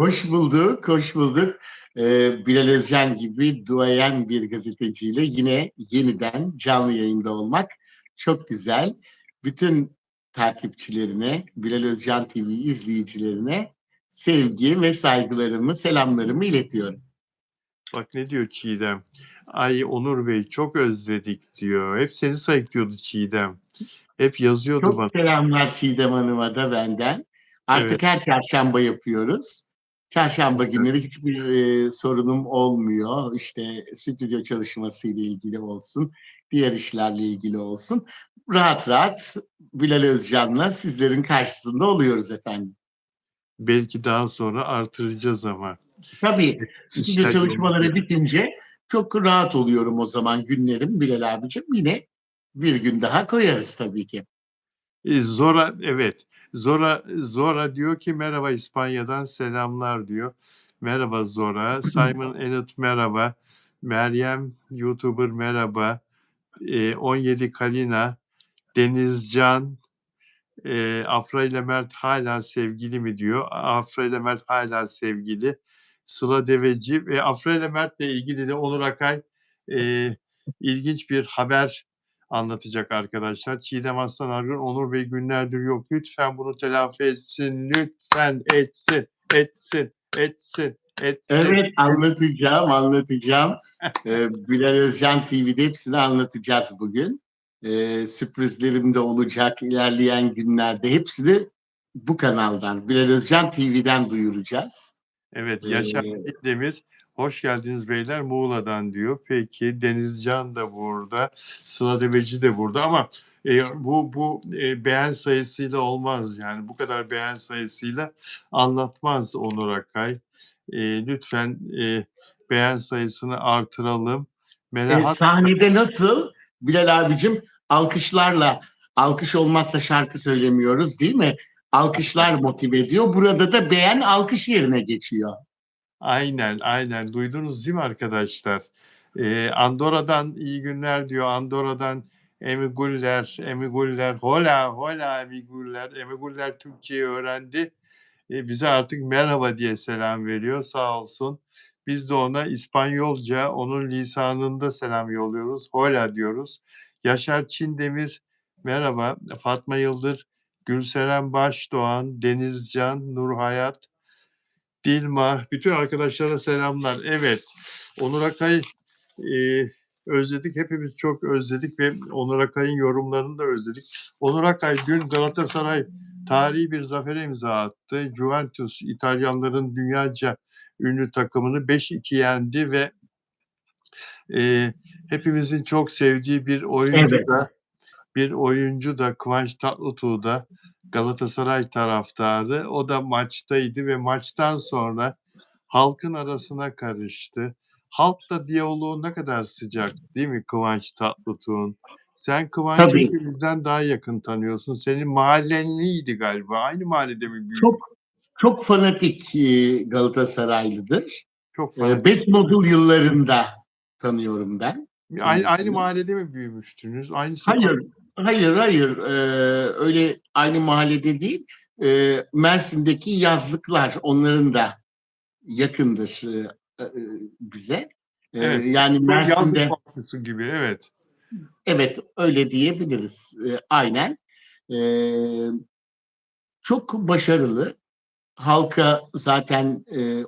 Hoş bulduk, hoş bulduk. Bilal Özcan gibi duayen bir gazeteciyle yine yeniden canlı yayında olmak çok güzel. Bütün takipçilerine, Bilal Özcan TV izleyicilerine sevgi ve saygılarımı, selamlarımı iletiyorum. Bak ne diyor Çiğdem? Ay Onur Bey çok özledik diyor. Hep seni sayıklıyordu Çiğdem. Hep yazıyordu Çok bana. selamlar Çiğdem Hanım'a da benden. Evet. Artık her çarşamba yapıyoruz. Çarşamba günleri hiçbir sorunum olmuyor. İşte stüdyo çalışması ile ilgili olsun, diğer işlerle ilgili olsun. Rahat rahat Bilal Özcan'la sizlerin karşısında oluyoruz efendim. Belki daha sonra artıracağız ama. Tabii stüdyo İşler çalışmaları yolunda. bitince çok rahat oluyorum o zaman günlerim Bilal abicim. Yine bir gün daha koyarız tabii ki. Zora evet. Zora diyor ki merhaba İspanya'dan selamlar diyor. Merhaba Zora. Simon Ennet merhaba. Meryem YouTuber merhaba. 17 Kalina. Denizcan Afra ile Mert hala sevgili mi diyor. Afra ile Mert hala sevgili. Sıla Deveci ve Afra ile Mert'le ilgili de Onur Akay e, ilginç bir haber anlatacak arkadaşlar. Çiğdem Aslan Argun, Onur Bey günlerdir yok. Lütfen bunu telafi etsin. Lütfen etsin, etsin, etsin, etsin. Evet anlatacağım. Bilal Özcan TV'de hepsini anlatacağız bugün. Sürprizlerim de olacak ilerleyen günlerde. Hepsini bu kanaldan, Bilal Özcan TV'den duyuracağız. Evet, Ee, Yaşar Demir, hoş geldiniz beyler Muğla'dan diyor. Peki, Denizcan da burada, Sıla Deveci de burada ama bu beğen sayısıyla olmaz. Yani bu kadar beğen sayısıyla anlatmaz Onur Akay. Lütfen beğen sayısını artıralım. Melahat sahnede nasıl Bilal abicim alkışlarla, alkış olmazsa şarkı söylemiyoruz değil mi? Alkışlar motive ediyor. Burada da beğen alkış yerine geçiyor. aynen, aynen. Duydunuz değil mi arkadaşlar? Andorra'dan iyi günler diyor. Andorra'dan Emiguller, hola, hola Emiguller. Emiguller Türkçeyi öğrendi. Bize artık merhaba diye selam veriyor. Sağ olsun. Biz de ona İspanyolca, onun lisanında selam yolluyoruz. Hola diyoruz. Yaşar Çindemir, merhaba. Fatma Yıldır, Gülseren Başdoğan, Denizcan, Nurhayat, Dilma, bütün arkadaşlara selamlar. Evet, Onur Akay özledik. Hepimiz çok özledik ve Onur Akay'ın yorumlarını da özledik. Onur Akay dün Galatasaray tarihi bir zafere imza attı. Juventus İtalyanların dünyaca ünlü takımını 5-2 yendi ve hepimizin çok sevdiği Evet. bir oyuncu da Kıvanç Tatlıtuğ da Galatasaray taraftarı. O da maçtaydı ve maçtan sonra halkın arasına karıştı. Halkla diyaloğu ne kadar sıcak değil mi Kıvanç Tatlıtuğ'un? Sen Kıvanç'ı Tabii. hepimizden daha yakın tanıyorsun. Senin mahallenliydi galiba. Aynı mahallede mi büyüdün? Çok çok fanatik Galatasaraylıdır. Çok fanatik. Besmodul yıllarında tanıyorum ben Aynı kendisini. mahallede mi büyümüştünüz? Aynı sokak. Hayır, hayır. Öyle aynı mahallede değil. Mersin'deki yazlıklar onların da yakındır bize. Evet. Yani Çok yazlık Mersin'de komşusu gibi. Evet. evet öyle diyebiliriz. Aynen. Ee, Çok başarılı. Halka zaten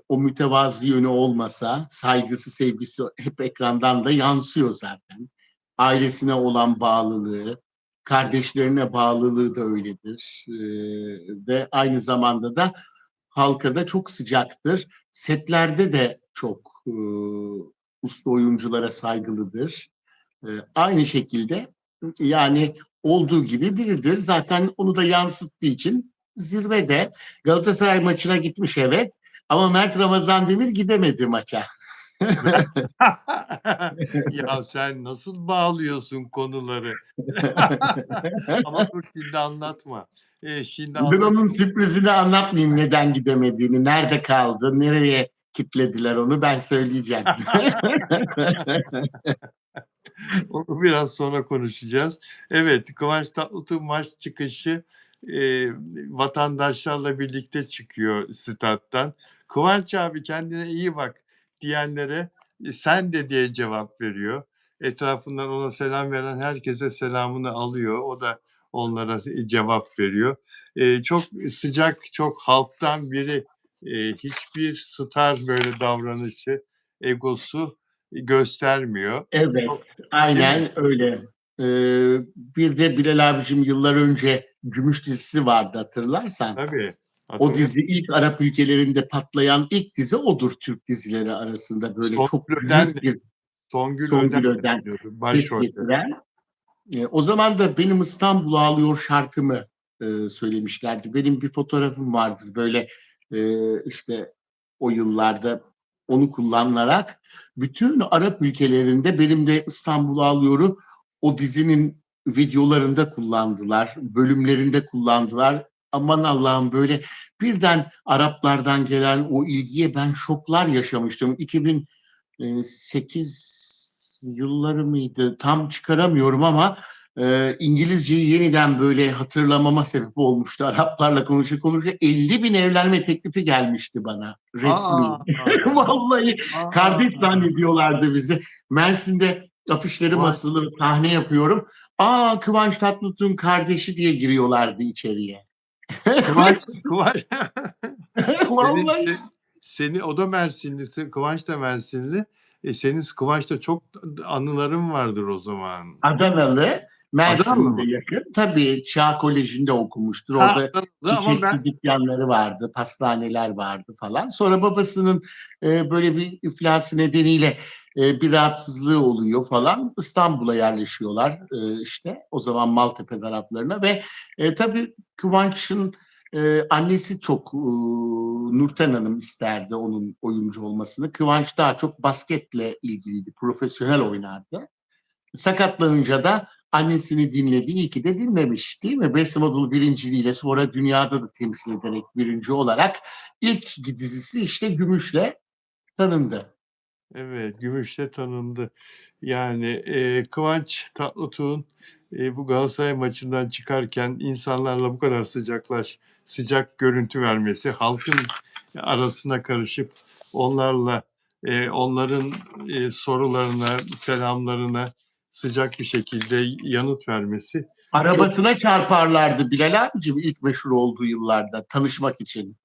o mütevazı yönü olmasa saygısı, sevgisi hep ekrandan da yansıyor zaten. Ailesine olan bağlılığı, kardeşlerine bağlılığı da öyledir. Ve aynı zamanda da halka da çok sıcaktır. Setlerde de çok usta oyunculara saygılıdır. Aynı şekilde yani olduğu gibi biridir. Zaten onu da yansıttığı için zirvede. Galatasaray maçına gitmiş evet. Ama Mert Ramazan Demir gidemedi maça. Ya sen nasıl bağlıyorsun konuları? Ama dur şimdi anlatma. Şimdi Ben anlat. onun sürprizini anlatmayayım neden gidemediğini, nerede kaldı, nereye kitlediler onu ben söyleyeceğim. Onu biraz sonra konuşacağız. Evet, Kıvanç Tatlıtuğ maç çıkışı vatandaşlarla birlikte çıkıyor stat'tan. "Kıvanç abi kendine iyi bak." diyenlere, "Sen de." diye cevap veriyor. Etrafından ona selam veren herkese selamını alıyor. O da onlara cevap veriyor. Çok sıcak, çok halktan biri. Hiçbir star böyle davranışı, egosu göstermiyor. Evet, Çok değil mi? aynen öyle. Bir de Bilal abicim yıllar önce Gümüş dizisi vardı hatırlarsan. Tabii, O hatırlıyorum. dizi ilk Arap ülkelerinde patlayan ilk dizi odur Türk dizileri arasında. Böyle çok Songül Öden büyük bir Songül Öden Songül Öden oynuyordu ses başrolde. getiren. O zaman da Benim İstanbul Ağlıyor şarkımı söylemişlerdi. Benim bir fotoğrafım vardır böyle işte o yıllarda onu kullanarak bütün Arap ülkelerinde Benim de İstanbul Ağlıyor'u o dizinin videolarında kullandılar, bölümlerinde kullandılar. Aman Allah'ım böyle birden Araplardan gelen o ilgiye ben şoklar yaşamıştım. 2008 yılları mıydı? Tam çıkaramıyorum ama İngilizceyi yeniden böyle hatırlamama sebep olmuştu. Araplarla konuşa 50.000 evlenme teklifi gelmişti bana resmi. A! Vallahi kardeş A! zannediyorlardı bizi. Mersin'de afişlerim Kıvanç asılı sahne yapıyorum. Aa Kıvanç Tatlıtuğ'un kardeşi diye giriyorlardı içeriye. Kıvanç senin Vallahi seni o da Mersinli, Kıvanç da Mersinli. Senin Kıvanç'ta çok anıların vardır o zaman. Adanalı, Adanalı Mersin'de mı? yakın. Tabii Çağ Koleji'nde okumuştur. Ha, Orada Adanalı ama çiçekçi dükkanları vardı, pastaneler vardı falan. Sonra babasının böyle bir iflası nedeniyle bir rahatsızlığı oluyor falan. İstanbul'a yerleşiyorlar işte o zaman Maltepe taraflarına ve tabii Kıvanç'ın annesi çok Nurten Hanım isterdi onun oyuncu olmasını. Kıvanç daha çok basketle ilgiliydi, profesyonel oynardı. Sakatlanınca da annesini dinledi. İyi ki de dinlemiş değil mi? Besim Odul birinciliğiyle sonra dünyada da temsil ederek birinci olarak ilk dizisi işte Gümüş'le tanındı. evet, Gümüş'te tanındı. Yani, Kıvanç Tatlıtuğ'un, bu Galatasaray maçından çıkarken insanlarla bu kadar sıcak görüntü vermesi, halkın arasına karışıp onlarla, onların, sorularına, selamlarına sıcak bir şekilde yanıt vermesi çok. Arabasına çarparlardı Bilal abicim ilk meşhur olduğu yıllarda tanışmak için.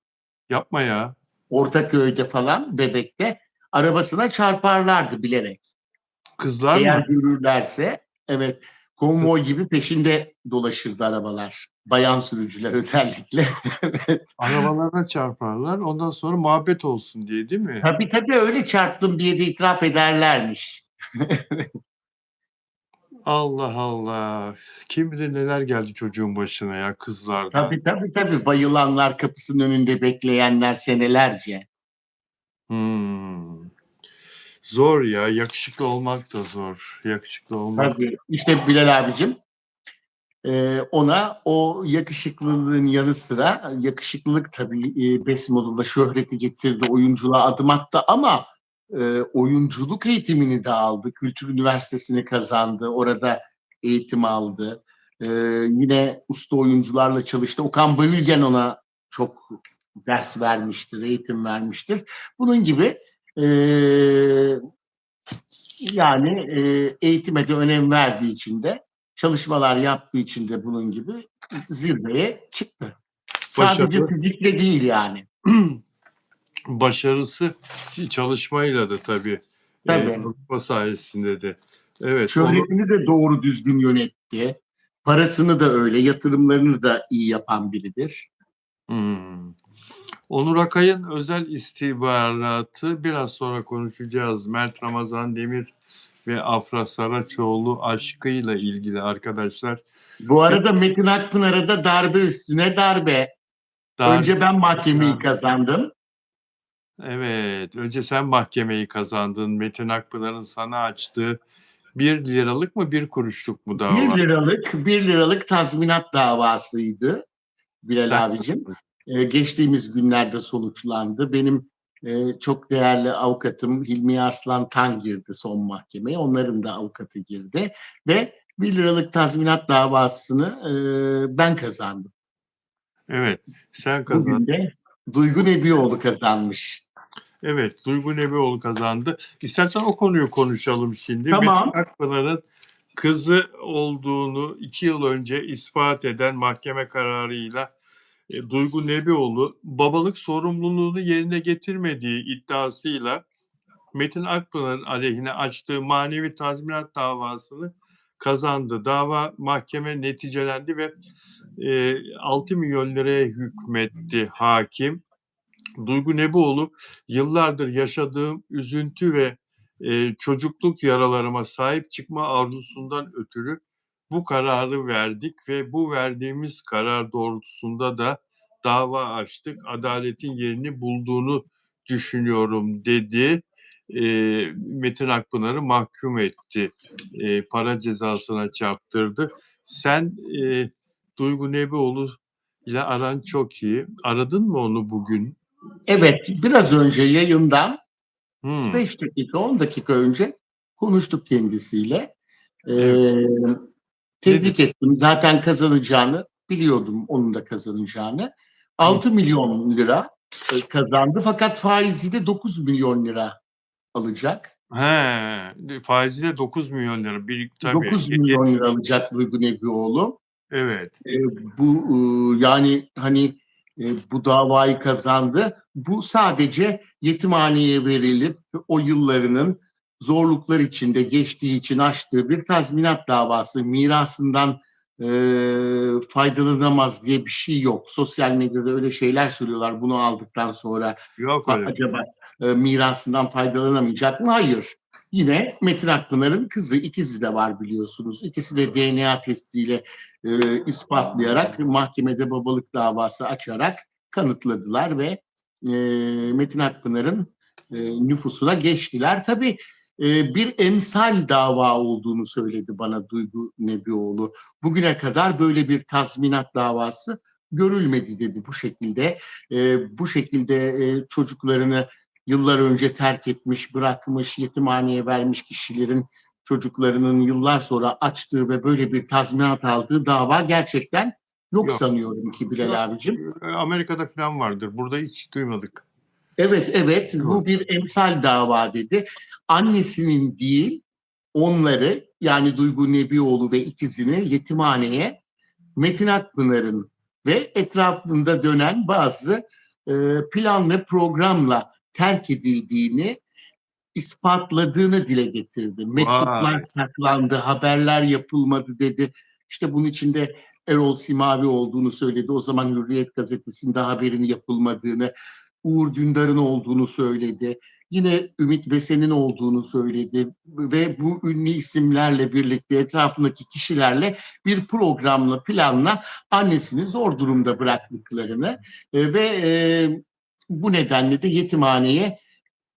Yapma ya. Ortaköy'de falan Bebek'te arabasına çarparlardı bilerek. Kızlar Eğer mı? görürlerse evet konvoy gibi peşinde dolaşırdı arabalar. Bayan sürücüler özellikle. Evet. Arabalarına çarparlar, ondan sonra muhabbet olsun diye, değil mi? Tabii öyle çarptım diye de itiraf ederlermiş. Allah Allah! Kim bilir neler geldi çocuğun başına ya kızlardan. Tabii. Bayılanlar, kapısının önünde bekleyenler senelerce. Hımm. Zor ya, yakışıklı olmak da zor. Yakışıklı olmak. Tabii. İşte Bilal abicim ona o yakışıklılığın yanı sıra yakışıklılık tabii Besimoğlu'na şöhreti getirdi, oyunculuğa adım attı ama oyunculuk eğitimini de aldı. Kültür Üniversitesi'ni kazandı. Orada eğitim aldı. E, Yine usta oyuncularla çalıştı. Okan Bayülgen ona çok ders vermiştir, eğitim vermiştir. Bunun gibi e, yani eğitime de önem verdiği için de çalışmalar yaptığı için de bunun gibi zirveye çıktı. Sadece Başarı fizikle değil yani. başarısı çalışmayla da tabii, Tabii. çalışma sayesinde de. Evet, onu. Şöhretini de doğru düzgün yönetti. Parasını da öyle, yatırımlarını da iyi yapan biridir. Hımm. Onur Akay'ın özel istihbaratı biraz sonra konuşacağız. Mert Ramazan Demir ve Afra Saraçoğlu aşkıyla ilgili arkadaşlar. Bu Bir arada Metin Akpınar'a da darbe üstüne darbe. darbe Önce ben mahkemeyi darbe. kazandım. Evet, önce sen mahkemeyi kazandın. Metin Akpınar'ın sana açtığı 1 liralık mı 1 kuruşluk mu 1 dava? liralık, 1 liralık tazminat davasıydı Sen Bilal abicim. Geçtiğimiz günlerde sonuçlandı. Benim çok değerli avukatım Hilmi Arslan Tan girdi son mahkemeye. Onların da avukatı girdi ve 1 liralık tazminat davasını ben kazandım. Evet, sen kazandın. Bugün de Duygu Nebioğlu kazanmış. Evet, Duygu Nebioğlu kazandı. İstersen o konuyu konuşalım şimdi. Metin Tamam. Akpınar'ın kızı olduğunu 2 yıl önce ispat eden mahkeme kararıyla Duygu Nebioğlu babalık sorumluluğunu yerine getirmediği iddiasıyla Metin Akpınar'ın aleyhine açtığı manevi tazminat davasını kazandı. Dava mahkeme neticelendi ve 6 milyon liraya hükmetti hakim. Duygu Nebioğlu, yıllardır yaşadığım üzüntü ve çocukluk yaralarıma sahip çıkma arzusundan ötürü bu kararı verdik ve bu verdiğimiz karar doğrultusunda da dava açtık. Adaletin yerini bulduğunu düşünüyorum dedi. Metin Akpınar'ı mahkum etti. Para cezasına çarptırdı. Sen Duygu Nebioğlu ile aran çok iyi. Aradın mı onu bugün? Evet, biraz önce yayından Hımm. 5 dakika, 10 dakika önce konuştuk kendisiyle. Evet. Tebrik ettim. Zaten kazanacağını biliyordum, onun da kazanacağını. 6 milyon lira kazandı fakat faiziyle 9 milyon lira alacak. He, faiziyle 9 milyon lira. Tabii. 9 milyon lira alacak Duygu Nebioğlu. Evet. Bu yani hani bu davayı kazandı. Bu sadece yetimhaneye verilip o yıllarının zorluklar içinde geçtiği için açtığı bir tazminat davası. Mirasından faydalanamaz diye bir şey yok. Sosyal medyada öyle şeyler söylüyorlar. Bunu aldıktan sonra Yok öyle. acaba mirasından faydalanamayacak mı? Hayır. Yine Metin Akpınar'ın kızı, ikizi de var biliyorsunuz. İkisi de DNA testiyle ispatlayarak mahkemede babalık davası açarak kanıtladılar ve Metin Akpınar'ın nüfusuna geçtiler. Tabii bir emsal dava olduğunu söyledi bana Duygu Nebioğlu. Bugüne kadar böyle bir tazminat davası görülmedi dedi bu şekilde. Bu şekilde çocuklarını yıllar önce terk etmiş, bırakmış, yetimhaneye vermiş kişilerin çocuklarının yıllar sonra açtığı ve böyle bir tazminat aldığı dava gerçekten yok Yok. sanıyorum ki Bilal Yok. abicim. Amerika'da falan vardır. Burada hiç duymadık. Evet, bu bir emsal dava dedi. Annesinin değil, onları yani Duygu Nebioğlu ve ikizini yetimhaneye Metin Akpınar'ın ve etrafında dönen bazı plan ve programla terk edildiğini ispatladığını dile getirdi. Mektuplar Vay! saklandı, haberler yapılmadı dedi. İşte bunun içinde Erol Simavi olduğunu söyledi. O zaman Hürriyet gazetesinde haberin yapılmadığını, Uğur Dündar'ın olduğunu söyledi. Yine Ümit Besen'in olduğunu söyledi ve bu ünlü isimlerle birlikte etrafındaki kişilerle bir programla, planla annesini zor durumda bıraktıklarını ve bu nedenle de yetimhaneye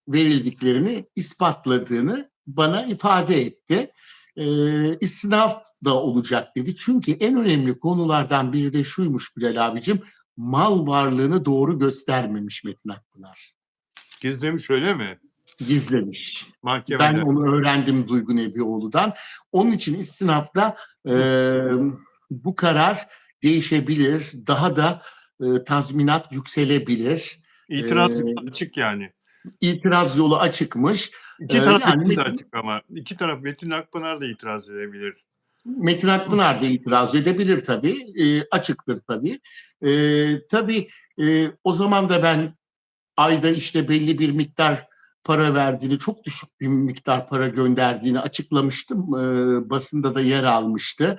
verildiklerini ispatladığını bana ifade etti. İstinaf da olacak dedi. Çünkü en önemli konulardan biri de şuymuş Bilal abicim, mal varlığını doğru göstermemiş Metin Akpınar. Gizlemiş öyle mi? Gizlemiş. Ben Mahkemede. onu öğrendim Duygu Nebioğlu'dan. Onun için istinafta bu karar değişebilir. Daha da tazminat yükselebilir. İtiraz açık yani. İtiraz yolu açıkmış. İki taraf için de Yani açık ama. İki taraf Metin Akpınar da itiraz edebilir. Metin Akpınar da itiraz edebilir tabii. Açıktır tabii. Tabii o zaman da ben ayda işte belli bir miktar para verdiğini, çok düşük bir miktar para gönderdiğini açıklamıştım. Basında da yer almıştı.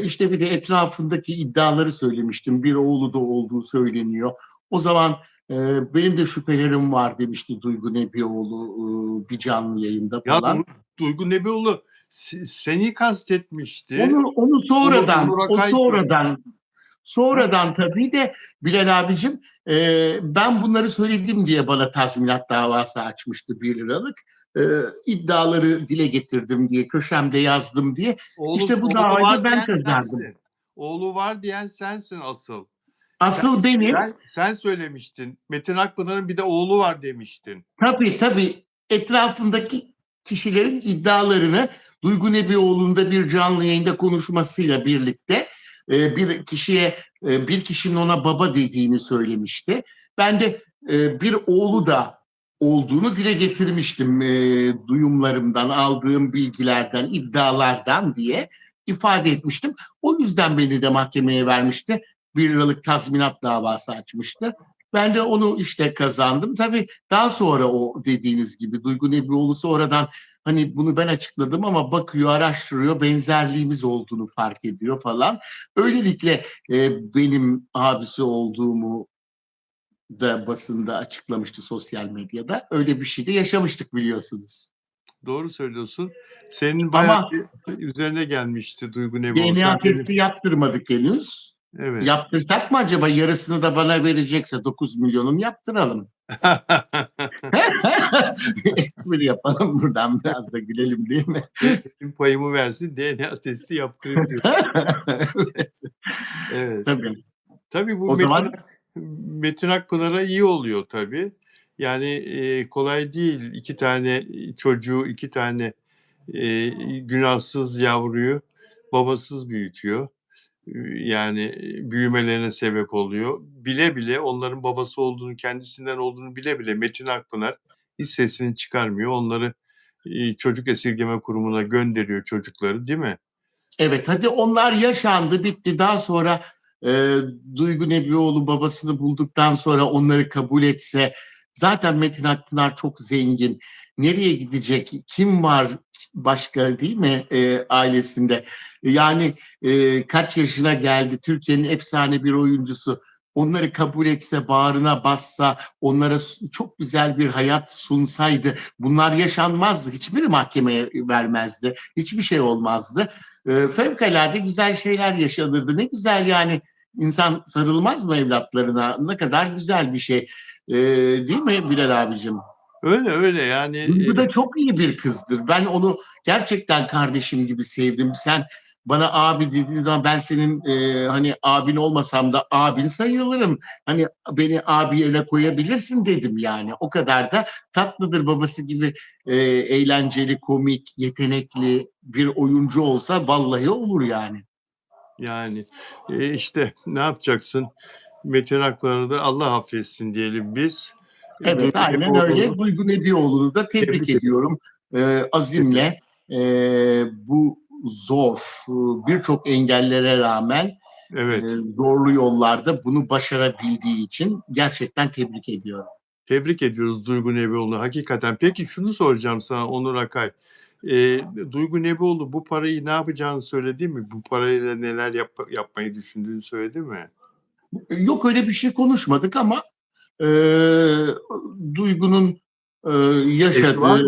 İşte bir de etrafındaki iddiaları söylemiştim. Bir oğlu da olduğu söyleniyor. O zaman benim de şüphelerim var demişti Duygu Nebioğlu bir canlı yayında Ya falan. Duygu Nebioğlu seni kastetmişti. Onu Onur sonradan tabii de Bilal abicim ben bunları söyledim diye bana tazminat davası açmıştı 1 liralık. İddiaları dile getirdim diye, köşemde yazdım diye. İşte bu Oğlu davayı da var ben diyen kazandım. sensin. Oğlu var diyen sensin asıl. Asıl benim, Sen söylemiştin. Metin Akpınar'ın bir de oğlu var demiştin. tabii etrafındaki kişilerin iddialarını Duygu Nebioğlu'nda bir canlı yayında konuşmasıyla birlikte bir kişiye bir kişinin ona baba dediğini söylemişti. Ben de bir oğlu da olduğunu dile getirmiştim duyumlarımdan, aldığım bilgilerden, iddialardan diye ifade etmiştim. O yüzden beni de mahkemeye vermişti. 1 liralık tazminat davası açmıştı. Ben de onu işte kazandım. Tabii daha sonra o dediğiniz gibi Duygu Nebioğlu sonradan hani bunu ben açıkladım ama bakıyor, araştırıyor, benzerliğimiz olduğunu fark ediyor falan. Öylelikle benim abisi olduğumu da basında açıklamıştı, sosyal medyada. Öyle bir şey de yaşamıştık biliyorsunuz. Doğru söylüyorsun. Senin bayağı Ama bir üzerine gelmişti Duygu Nebioğlu. DNA Sen benim testi yaptırmadık henüz. Evet. Yaptırsak mı acaba? Yarısını da bana verecekse 9 milyonun yaptıralım. Espri yapalım buradan, biraz da gülelim değil mi? Benim payımı versin, DNA testi yaptırayım diyorsun. Evet. Evet. Tabii. Tabii bu O zaman Metin Akpınar'a iyi oluyor tabii. Yani, kolay değil 2 tane çocuğu, 2 tane, günahsız yavruyu babasız büyütüyor. Yani, büyümelerine sebep oluyor. Bile bile onların babası olduğunu, kendisinden olduğunu bile bile Metin Akpınar hiç sesini çıkarmıyor. Onları, çocuk esirgeme kurumuna gönderiyor çocukları, değil mi? evet, hadi onlar yaşandı, bitti. Daha sonra e, Duygu Nebioğlu babasını bulduktan sonra onları kabul etse, zaten Metin Akpınar çok zengin. Nereye gidecek? Kim var başka değil mi ailesinde? Yani kaç yaşına geldi? Türkiye'nin efsane bir oyuncusu. Onları kabul etse, bağrına bassa, onlara çok güzel bir hayat sunsaydı, bunlar yaşanmazdı. Hiçbiri mahkemeye vermezdi. Hiçbir şey olmazdı. Fevkalade güzel şeyler yaşanırdı. Ne güzel yani, insan sarılmaz mı evlatlarına? Ne kadar güzel bir şey. Değil mi Bilal abicim? Öyle, öyle yani, Duygu da çok iyi bir kızdır. Ben onu gerçekten kardeşim gibi sevdim. Sen bana abi dediğin zaman ben senin hani abin olmasam da abin sayılırım. Hani beni abi yerine koyabilirsin dedim yani. O kadar da tatlıdır, babası gibi eğlenceli, komik, yetenekli bir oyuncu olsa vallahi olur yani. yani, işte ne yapacaksın? Metin Akpınar'ı da Allah affetsin diyelim biz. Evet, Duygu aynen Nebioğlu'nu öyle. Duygu Nebioğlu'nu da tebrik tebrik ediyorum. ediyorum. Tebrik ediyorum. Azimle bu zor, birçok engellere rağmen Evet. zorlu yollarda bunu başarabildiği için gerçekten tebrik ediyorum. Tebrik ediyoruz Duygu Nebioğlu'nu hakikaten. Peki şunu soracağım sana Onur Akay. Duygu Nebioğlu bu parayı ne yapacağını söyledi mi? Bu parayla neler yapmayı düşündüğünü söyledi mi? Yok, öyle bir şey konuşmadık ama e, Duygu'nun e, Evi var yaşadığı mı?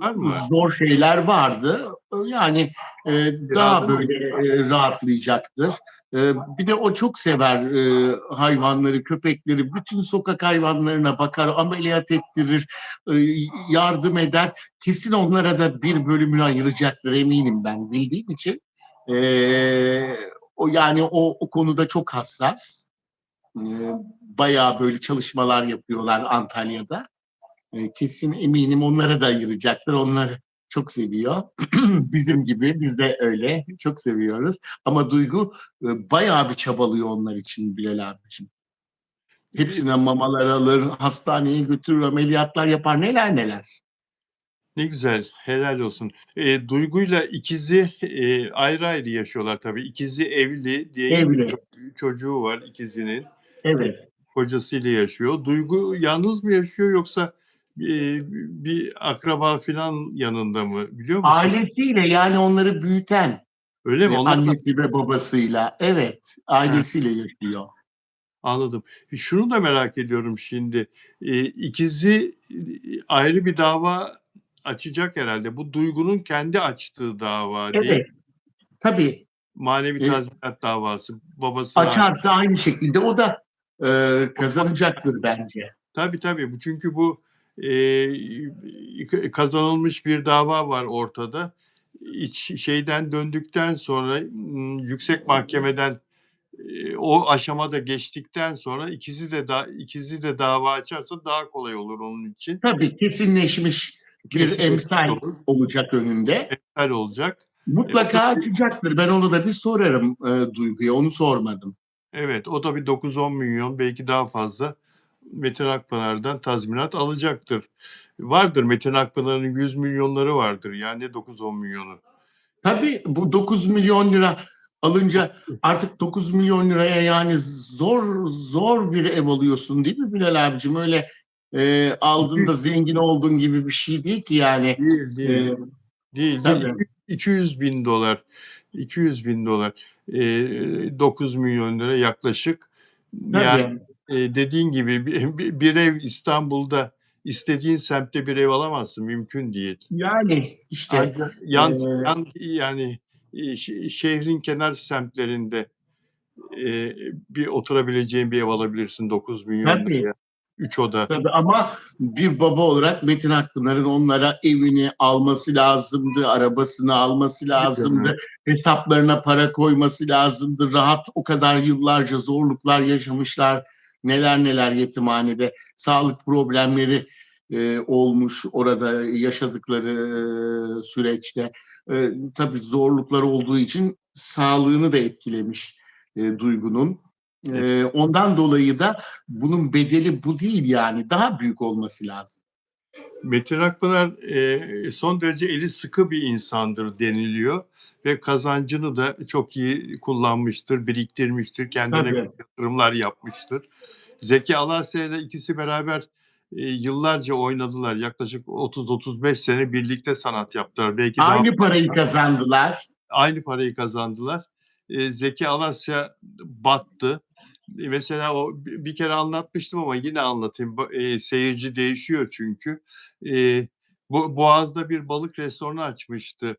Var mı? zor şeyler vardı. Yani Kirada daha mı böyle yaşıyor? rahatlayacaktır. Bir de o çok sever hayvanları, köpekleri, bütün sokak hayvanlarına bakar, ameliyat ettirir, e, yardım eder. Kesin onlara da bir bölümünü ayıracaktır, eminim ben bildiğim için. O yani o konuda çok hassas. Bayağı böyle çalışmalar yapıyorlar Antalya'da. Kesin eminim onlara da ayıracaktır. Onları çok seviyor. Bizim gibi biz de öyle çok seviyoruz. Ama Duygu bayağı bir çabalıyor onlar için Bilal abicim. Bir Hepsine mamalar alır, hastaneye götürür, ameliyatlar yapar, neler neler. Ne güzel, helal olsun. Duygu'yla ikizi, ayrı ayrı yaşıyorlar tabii. İkizi evli, değil mi? Evli. Çocuğu var ikizinin. Evet. Kocasıyla yaşıyor. Duygu yalnız mı yaşıyor yoksa, bir akraba filan yanında mı biliyor musun? Ailesiyle, yani onları büyüten Öyle mi? Onlarla annesi ve babasıyla, evet, Heh, ailesiyle yaşıyor. anladım. Şunu da merak ediyorum şimdi. İkizi, ayrı bir dava açacak herhâlde. Bu Duygu'nun kendi açtığı dava değil Evet, tabii. Manevi E, tazminat davası. Babası hariç. Açarsa aynı şekilde o da kazanacaktır bence. Tabii, tabii. Çünkü bu, kazanılmış bir dava var ortada. Şeyden döndükten sonra, yüksek mahkemeden, o aşamada geçtikten sonra ikisi de dava açarsa daha kolay olur onun için. Tabii kesinleşmiş bir Kesinleşmiş emsal olur, olacak önünde. iptal olacak. Mutlaka açacaktır. Ben onu da bir sorarım Duygu'ya. Onu sormadım. Evet, o da bir 9-10 milyon belki daha fazla Metin Akpınar'dan tazminat alacaktır. Vardır Metin Akpınar'ın 100 milyonları vardır. Yani 9-10 milyonu. Tabii bu 9 milyon lira alınca artık 9 milyon liraya yani zor bir ev alıyorsun değil mi Bilal abicim? Öyle aldın da zengin oldun gibi bir şey değil ki yani. Değil, E, değil. Değil, değil. tabii 200 bin dolar. 200 bin dolar. 9 milyon lira yaklaşık. Yani tabii. dediğin gibi bir ev İstanbul'da istediğin semtte bir ev alamazsın. Mümkün değil. Yani işte Ancak e, yani şehrin kenar semtlerinde bir oturabileceğin bir ev alabilirsin 9 milyon tabii. liraya. 3 oda. Tabii ama bir baba olarak Metin Akpınar'ın onlara evini alması lazımdı, arabasını alması Tabii canım. lazımdı, hesaplarına para koyması lazımdı. Rahat o kadar yıllarca zorluklar yaşamışlar. Neler neler yetimhanede. Sağlık problemleri olmuş orada yaşadıkları süreçte. Tabii zorluklar olduğu için sağlığını da etkilemiş Duygu'nun. Ondan dolayı da bunun bedeli bu değil yani. Daha büyük olması lazım. Metin Akpınar son derece eli sıkı bir insandır deniliyor ve kazancını da çok iyi kullanmıştır, biriktirmiştir, kendine Tabii. yatırımlar yapmıştır. Zeki Alasya ile ikisi beraber yıllarca oynadılar. Yaklaşık 30-35 sene birlikte sanat yaptılar. Belki daha Aynı parayı kazandılar. aynı parayı kazandılar. Zeki Alasya battı. Mesela o bir kere anlatmıştım ama yine anlatayım. Seyirci değişiyor çünkü. Boğaz'da bir balık restoranı açmıştı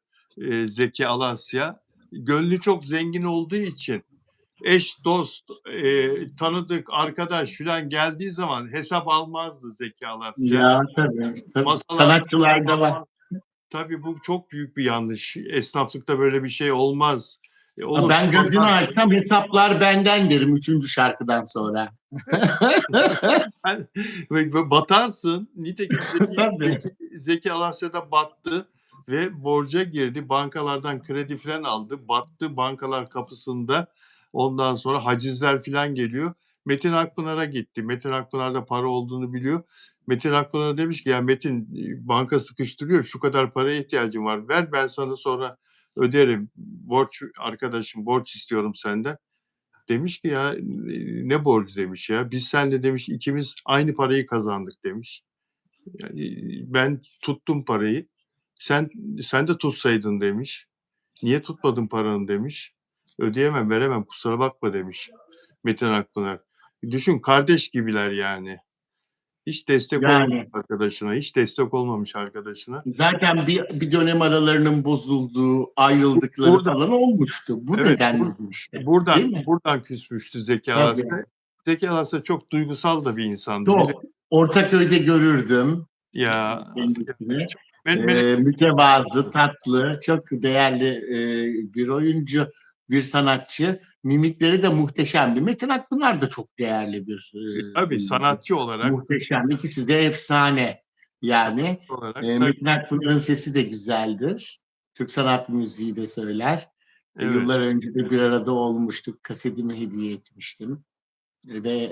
Zeki Alasya. Gönlü çok zengin olduğu için eş, dost, tanıdık, arkadaş filan geldiği zaman hesap almazdı Zeki Alasya. Ya tabii. Tabii. Masalarda hesap Sanatçılarda var. almaz. Tabii bu çok büyük bir yanlış. Esnaflıkta böyle bir şey olmaz. Olursa Ben gazino batarsın. açsam hesaplar benden derim üçüncü şarkıdan sonra. Batarsın. Nitekim Tabii. Zeki Alasya'da battı ve borca girdi. Bankalardan kredi falan aldı. Battı bankalar kapısında. Ondan sonra hacizler falan geliyor. Metin Akpınar'a gitti. Metin Akpınar'da para olduğunu biliyor. Metin Akpınar demiş ki ya Metin banka sıkıştırıyor. Şu kadar paraya ihtiyacım var. Ver ben sana sonra öderim. Borç arkadaşım borç istiyorum senden. Demiş ki ya ne borcu demiş ya. Biz seninle demiş ikimiz aynı parayı kazandık demiş. Yani ben tuttum parayı. Sen sen de tutsaydın demiş. Niye tutmadın paranı demiş. Ödeyemem, veremem kusura bakma demiş Metin Akpınar. Düşün kardeş gibiler yani. Hiç destek olmamış Yani arkadaşına, hiç destek olmamış arkadaşına. zaten bir dönem aralarının bozulduğu, ayrıldıkları Burada falan olmuştu. Bu evet nedenle işte. Değil buradan mi? buradan küsmüştü Zeki Tabii. Alasya. Zeki Alasya çok duygusal da bir insandı. Çok. Ortaköy'de görürdüm Ya, kendisini. çok melek Mütevazı, tatlı, çok değerli bir oyuncu, bir sanatçı. Mimikleri de muhteşemdi. Metin Akpınar da çok değerli bir tabii oyuncu. sanatçı olarak Muhteşem. İkisi de efsane. Yani tabii Metin Akpınar'ın sesi de güzeldir. Türk sanat müziği de söyler. evet, Yıllar önce de bir arada olmuştuk. Kasetimi hediye etmiştim ve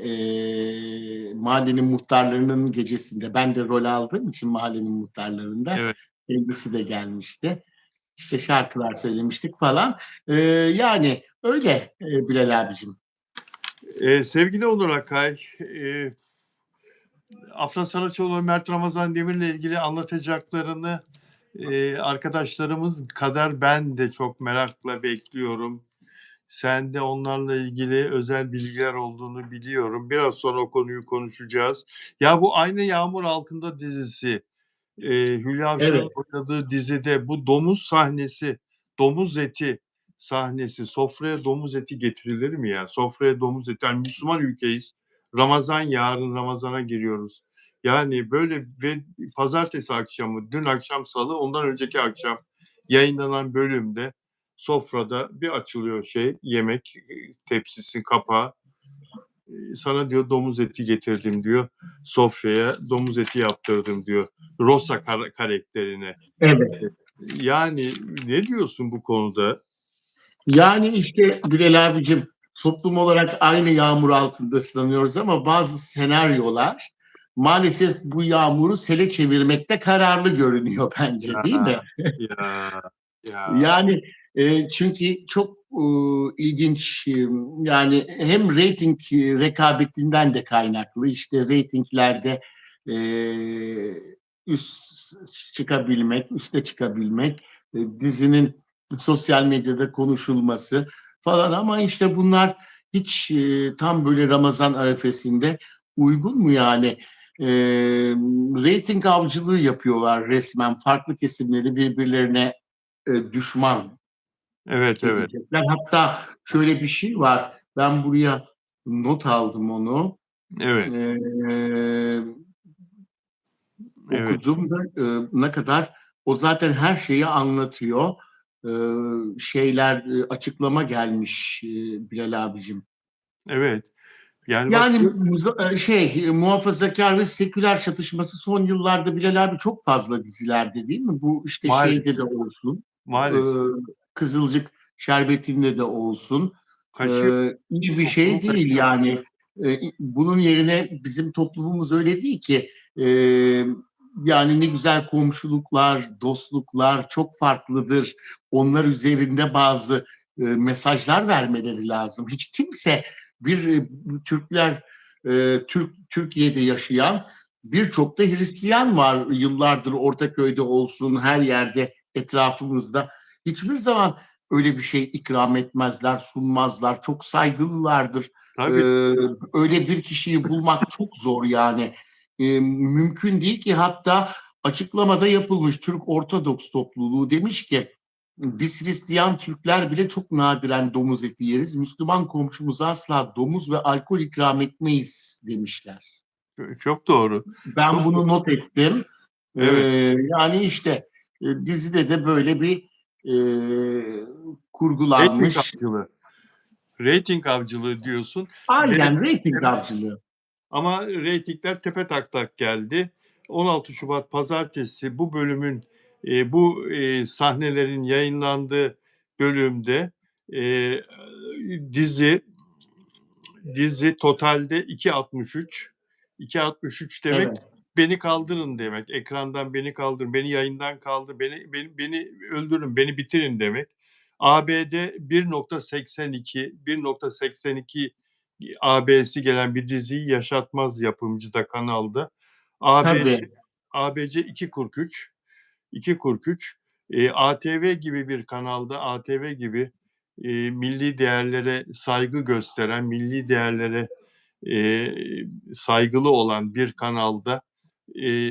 mahallenin muhtarlarının gecesinde ben de rol aldığım için mahallenin muhtarlarında evet. kendisi de gelmişti. İşte şarkılar söylemiştik falan. Yani öyle Bilal abicim. Sevgili Onur Akay, Afra Saraçoğlu, Mert Ramazan Demir'le ilgili anlatacaklarını arkadaşlarımız kadar ben de çok merakla bekliyorum. Sen de onlarla ilgili özel bilgiler olduğunu biliyorum. Biraz sonra o konuyu konuşacağız. Ya bu Aynı Yağmur Altında dizisi Hülya Avşar'ın Evet. oynadığı dizide bu domuz sahnesi, domuz eti sahnesi, sofraya domuz eti getirilir mi ya? Sofraya domuz eti, yani Müslüman ülkeyiz. Ramazan, yarın Ramazan'a giriyoruz. Yani böyle ve pazartesi akşamı, dün akşam salı, ondan önceki akşam yayınlanan bölümde sofrada bir açılıyor yemek tepsisi kapağı. Sana diyor domuz eti getirdim diyor. Sofya'ya domuz eti yaptırdım diyor. Rosa karakterine. Evet. Yani ne diyorsun bu konuda? Yani işte Bilal abicim, toplum olarak aynı yağmur altında ıslanıyoruz ama bazı senaryolar maalesef bu yağmuru sele çevirmekte kararlı görünüyor bence, Ya, değil mi? ya, ya. Yani çünkü çok ilginç, yani hem reyting rekabetinden de kaynaklı, işte reytinglerde e, üst çıkabilmek, üste çıkabilmek, dizinin sosyal medyada konuşulması falan, ama işte bunlar hiç tam böyle Ramazan arifesinde uygun mu yani? E, Reyting avcılığı yapıyorlar resmen, farklı kesimleri birbirlerine düşman Evet, evet, edecekler. Hatta şöyle bir şey var. Ben buraya not aldım onu. evet, Ee, evet, Okudum da ne kadar o zaten her şeyi anlatıyor. Şeyler, açıklama gelmiş Bilal abicim. evet. Yani bak Yani muhafazakar ve seküler çatışması son yıllarda Bilal abi çok fazla dizilerde, değil mi? Bu işte şeyde de maalesef, olsun. e, maalesef Kızılcık Şerbeti'nde de olsun. kaşıyor, İyi bir toplumu şey değil kaşıyor. yani. Bunun yerine bizim toplumumuz öyle değil ki. E, Yani ne güzel komşuluklar, dostluklar çok farklıdır. Onlar üzerinde bazı mesajlar vermeleri lazım. Hiç kimse Türkler, Türkiye'de yaşayan birçok da Hristiyan var, yıllardır Ortaköy'de olsun, her yerde etrafımızda. Hiçbir zaman öyle bir şey ikram etmezler, sunmazlar. Çok saygılılardır. Ee, Tabii, Öyle bir kişiyi bulmak çok zor yani. Mümkün değil ki, hatta açıklamada yapılmış, Türk Ortodoks topluluğu demiş ki biz Hristiyan Türkler bile çok nadiren domuz eti yeriz. Müslüman komşumuza asla domuz ve alkol ikram etmeyiz demişler. çok doğru. Ben Çok doğru. bunu not ettim. Ee, Evet. Yani işte dizide de böyle bir e, Reyting kurgulanmış. avcılığı. Reyting avcılığı diyorsun ve Aynen reyting avcılığı. ama reytingler tepetaklak geldi. 16 Şubat pazartesi bu bölümün bu sahnelerin yayınlandığı bölümde e, dizi dizi totalde 2.63. 2.63 demek Evet. beni kaldırın demek. Ekrandan beni kaldırın, beni yayından kaldır, beni öldürün, beni bitirin demek. AB'de 1.82 AB'si gelen bir diziyi yaşatmaz yapımcı da kanalda. ABC Tabii. ABC 2.43 2.43 ATV gibi bir kanalda ATV gibi milli değerlere saygı gösteren, milli değerlere saygılı olan bir kanalda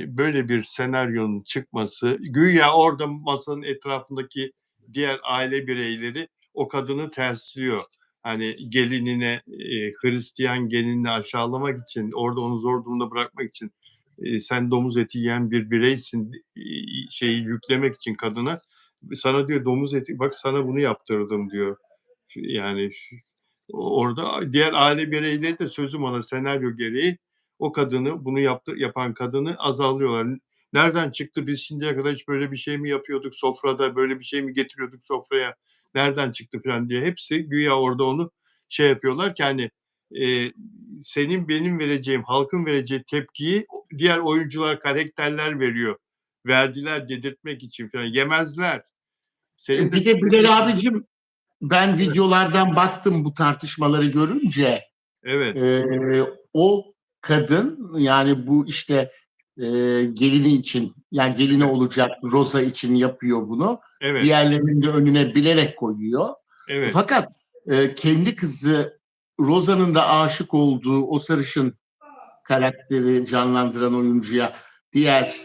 böyle bir senaryonun çıkması, güya orada masanın etrafındaki diğer aile bireyleri o kadını tersliyor. Hani gelinine, Hristiyan gelinini aşağılamak için, orada onu zor durumda bırakmak için sen domuz eti yiyen bir bireysin şeyi yüklemek için kadına sana diyor domuz eti bak sana bunu yaptırdım diyor. Yani orada diğer aile bireyleri de sözüm ona senaryo gereği o kadını bunu yapan kadını azarlıyorlar. Nereden çıktı biz şimdiye kadar hiç böyle bir şey mi yapıyorduk sofrada böyle bir şey mi getiriyorduk sofraya nereden çıktı falan diye hepsi güya orada onu şey yapıyorlar ki hani e, senin benim vereceğim halkın vereceği tepkiyi diğer oyuncular karakterler veriyor. Verdiler dedirtmek için falan yemezler. Senin de Bir de dediğin Bilal gibi. abicim, ben Evet, videolardan baktım bu tartışmaları görünce. evet, Ee, O kadın, yani bu işte e, gelini için, yani gelini evet, olacak Rosa için yapıyor bunu. evet, Diğerlerinin de önüne bilerek koyuyor. evet. Fakat kendi kızı Rosa'nın da aşık olduğu o sarışın karakteri canlandıran oyuncuya, diğer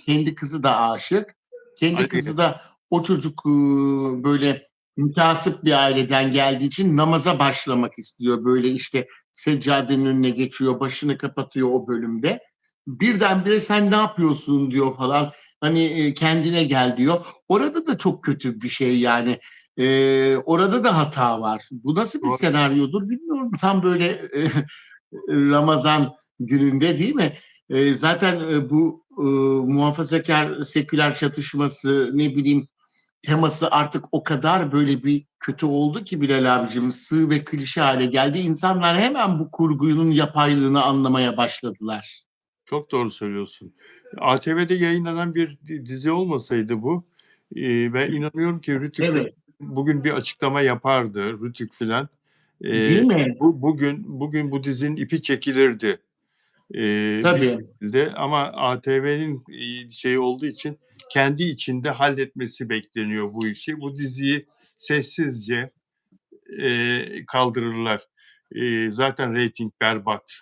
kendi kızı da aşık. Kendi Ali, kızı da o çocuk böyle müteasip bir aileden geldiği için namaza başlamak istiyor. Böyle işte seccadenin önüne geçiyor, başını kapatıyor o bölümde. Birdenbire sen ne yapıyorsun diyor falan. Hani kendine gel diyor. Orada da çok kötü bir şey yani. Orada da hata var. Bu nasıl bir doğru. senaryodur bilmiyorum. Tam böyle Ramazan gününde, değil mi? Zaten bu muhafazakar seküler çatışması, ne bileyim, teması artık o kadar böyle bir kötü oldu ki Bilal abicim, sığ ve klişe hale geldi. İnsanlar hemen bu kurgunun yapaylığını anlamaya başladılar. Çok doğru söylüyorsun. ATV'de yayınlanan bir dizi olmasaydı bu, ben inanıyorum ki Rütük filan Evet, bugün bir açıklama yapardı, Rütük filan. değil mi? Bugün bu dizinin ipi çekilirdi, bir Tabii. şekilde ama ATV'nin, şeyi olduğu için kendi içinde halletmesi bekleniyor bu işi. Bu diziyi sessizce, kaldırırlar. Zaten reyting berbat.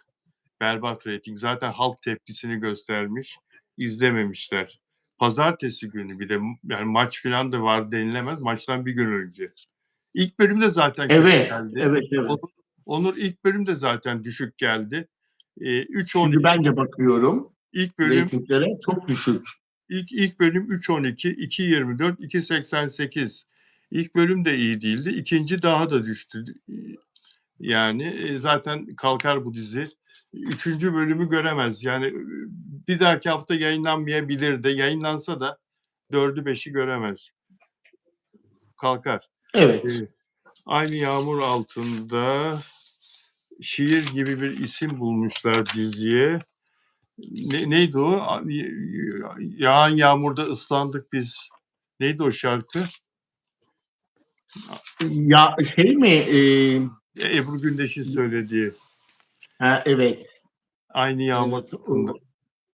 Berbat reyting. Zaten halk tepkisini göstermiş. İzlememişler. Pazartesi günü bir de yani maç filan da var denilemez. Maçtan bir gün önce. İlk bölüm de zaten kötü Evet, geldi. evet, evet. Onur ilk bölüm de zaten düşük geldi. 3-12 Şimdi ben de bakıyorum ilk bölüm reytinglere, çok düşük. ilk bölüm 3-12, 2-24, 2-88. İlk bölüm de iyi değildi. İkinci daha da düştü. Yani, zaten kalkar bu dizi. Üçüncü bölümü göremez. Yani, bir dahaki hafta yayınlanmayabilir de. Yayınlansa da dördü beşi göremez. Kalkar. Evet. Eee, Aynı yağmur altında şiir gibi bir isim bulmuşlar diziye. Neydi o? Yağan yağmurda ıslandık biz. Neydi o şarkı? Ya şey mi? Ebru Gündeş'in söylediği. Ha, evet, Aynı yağmur evet, altında.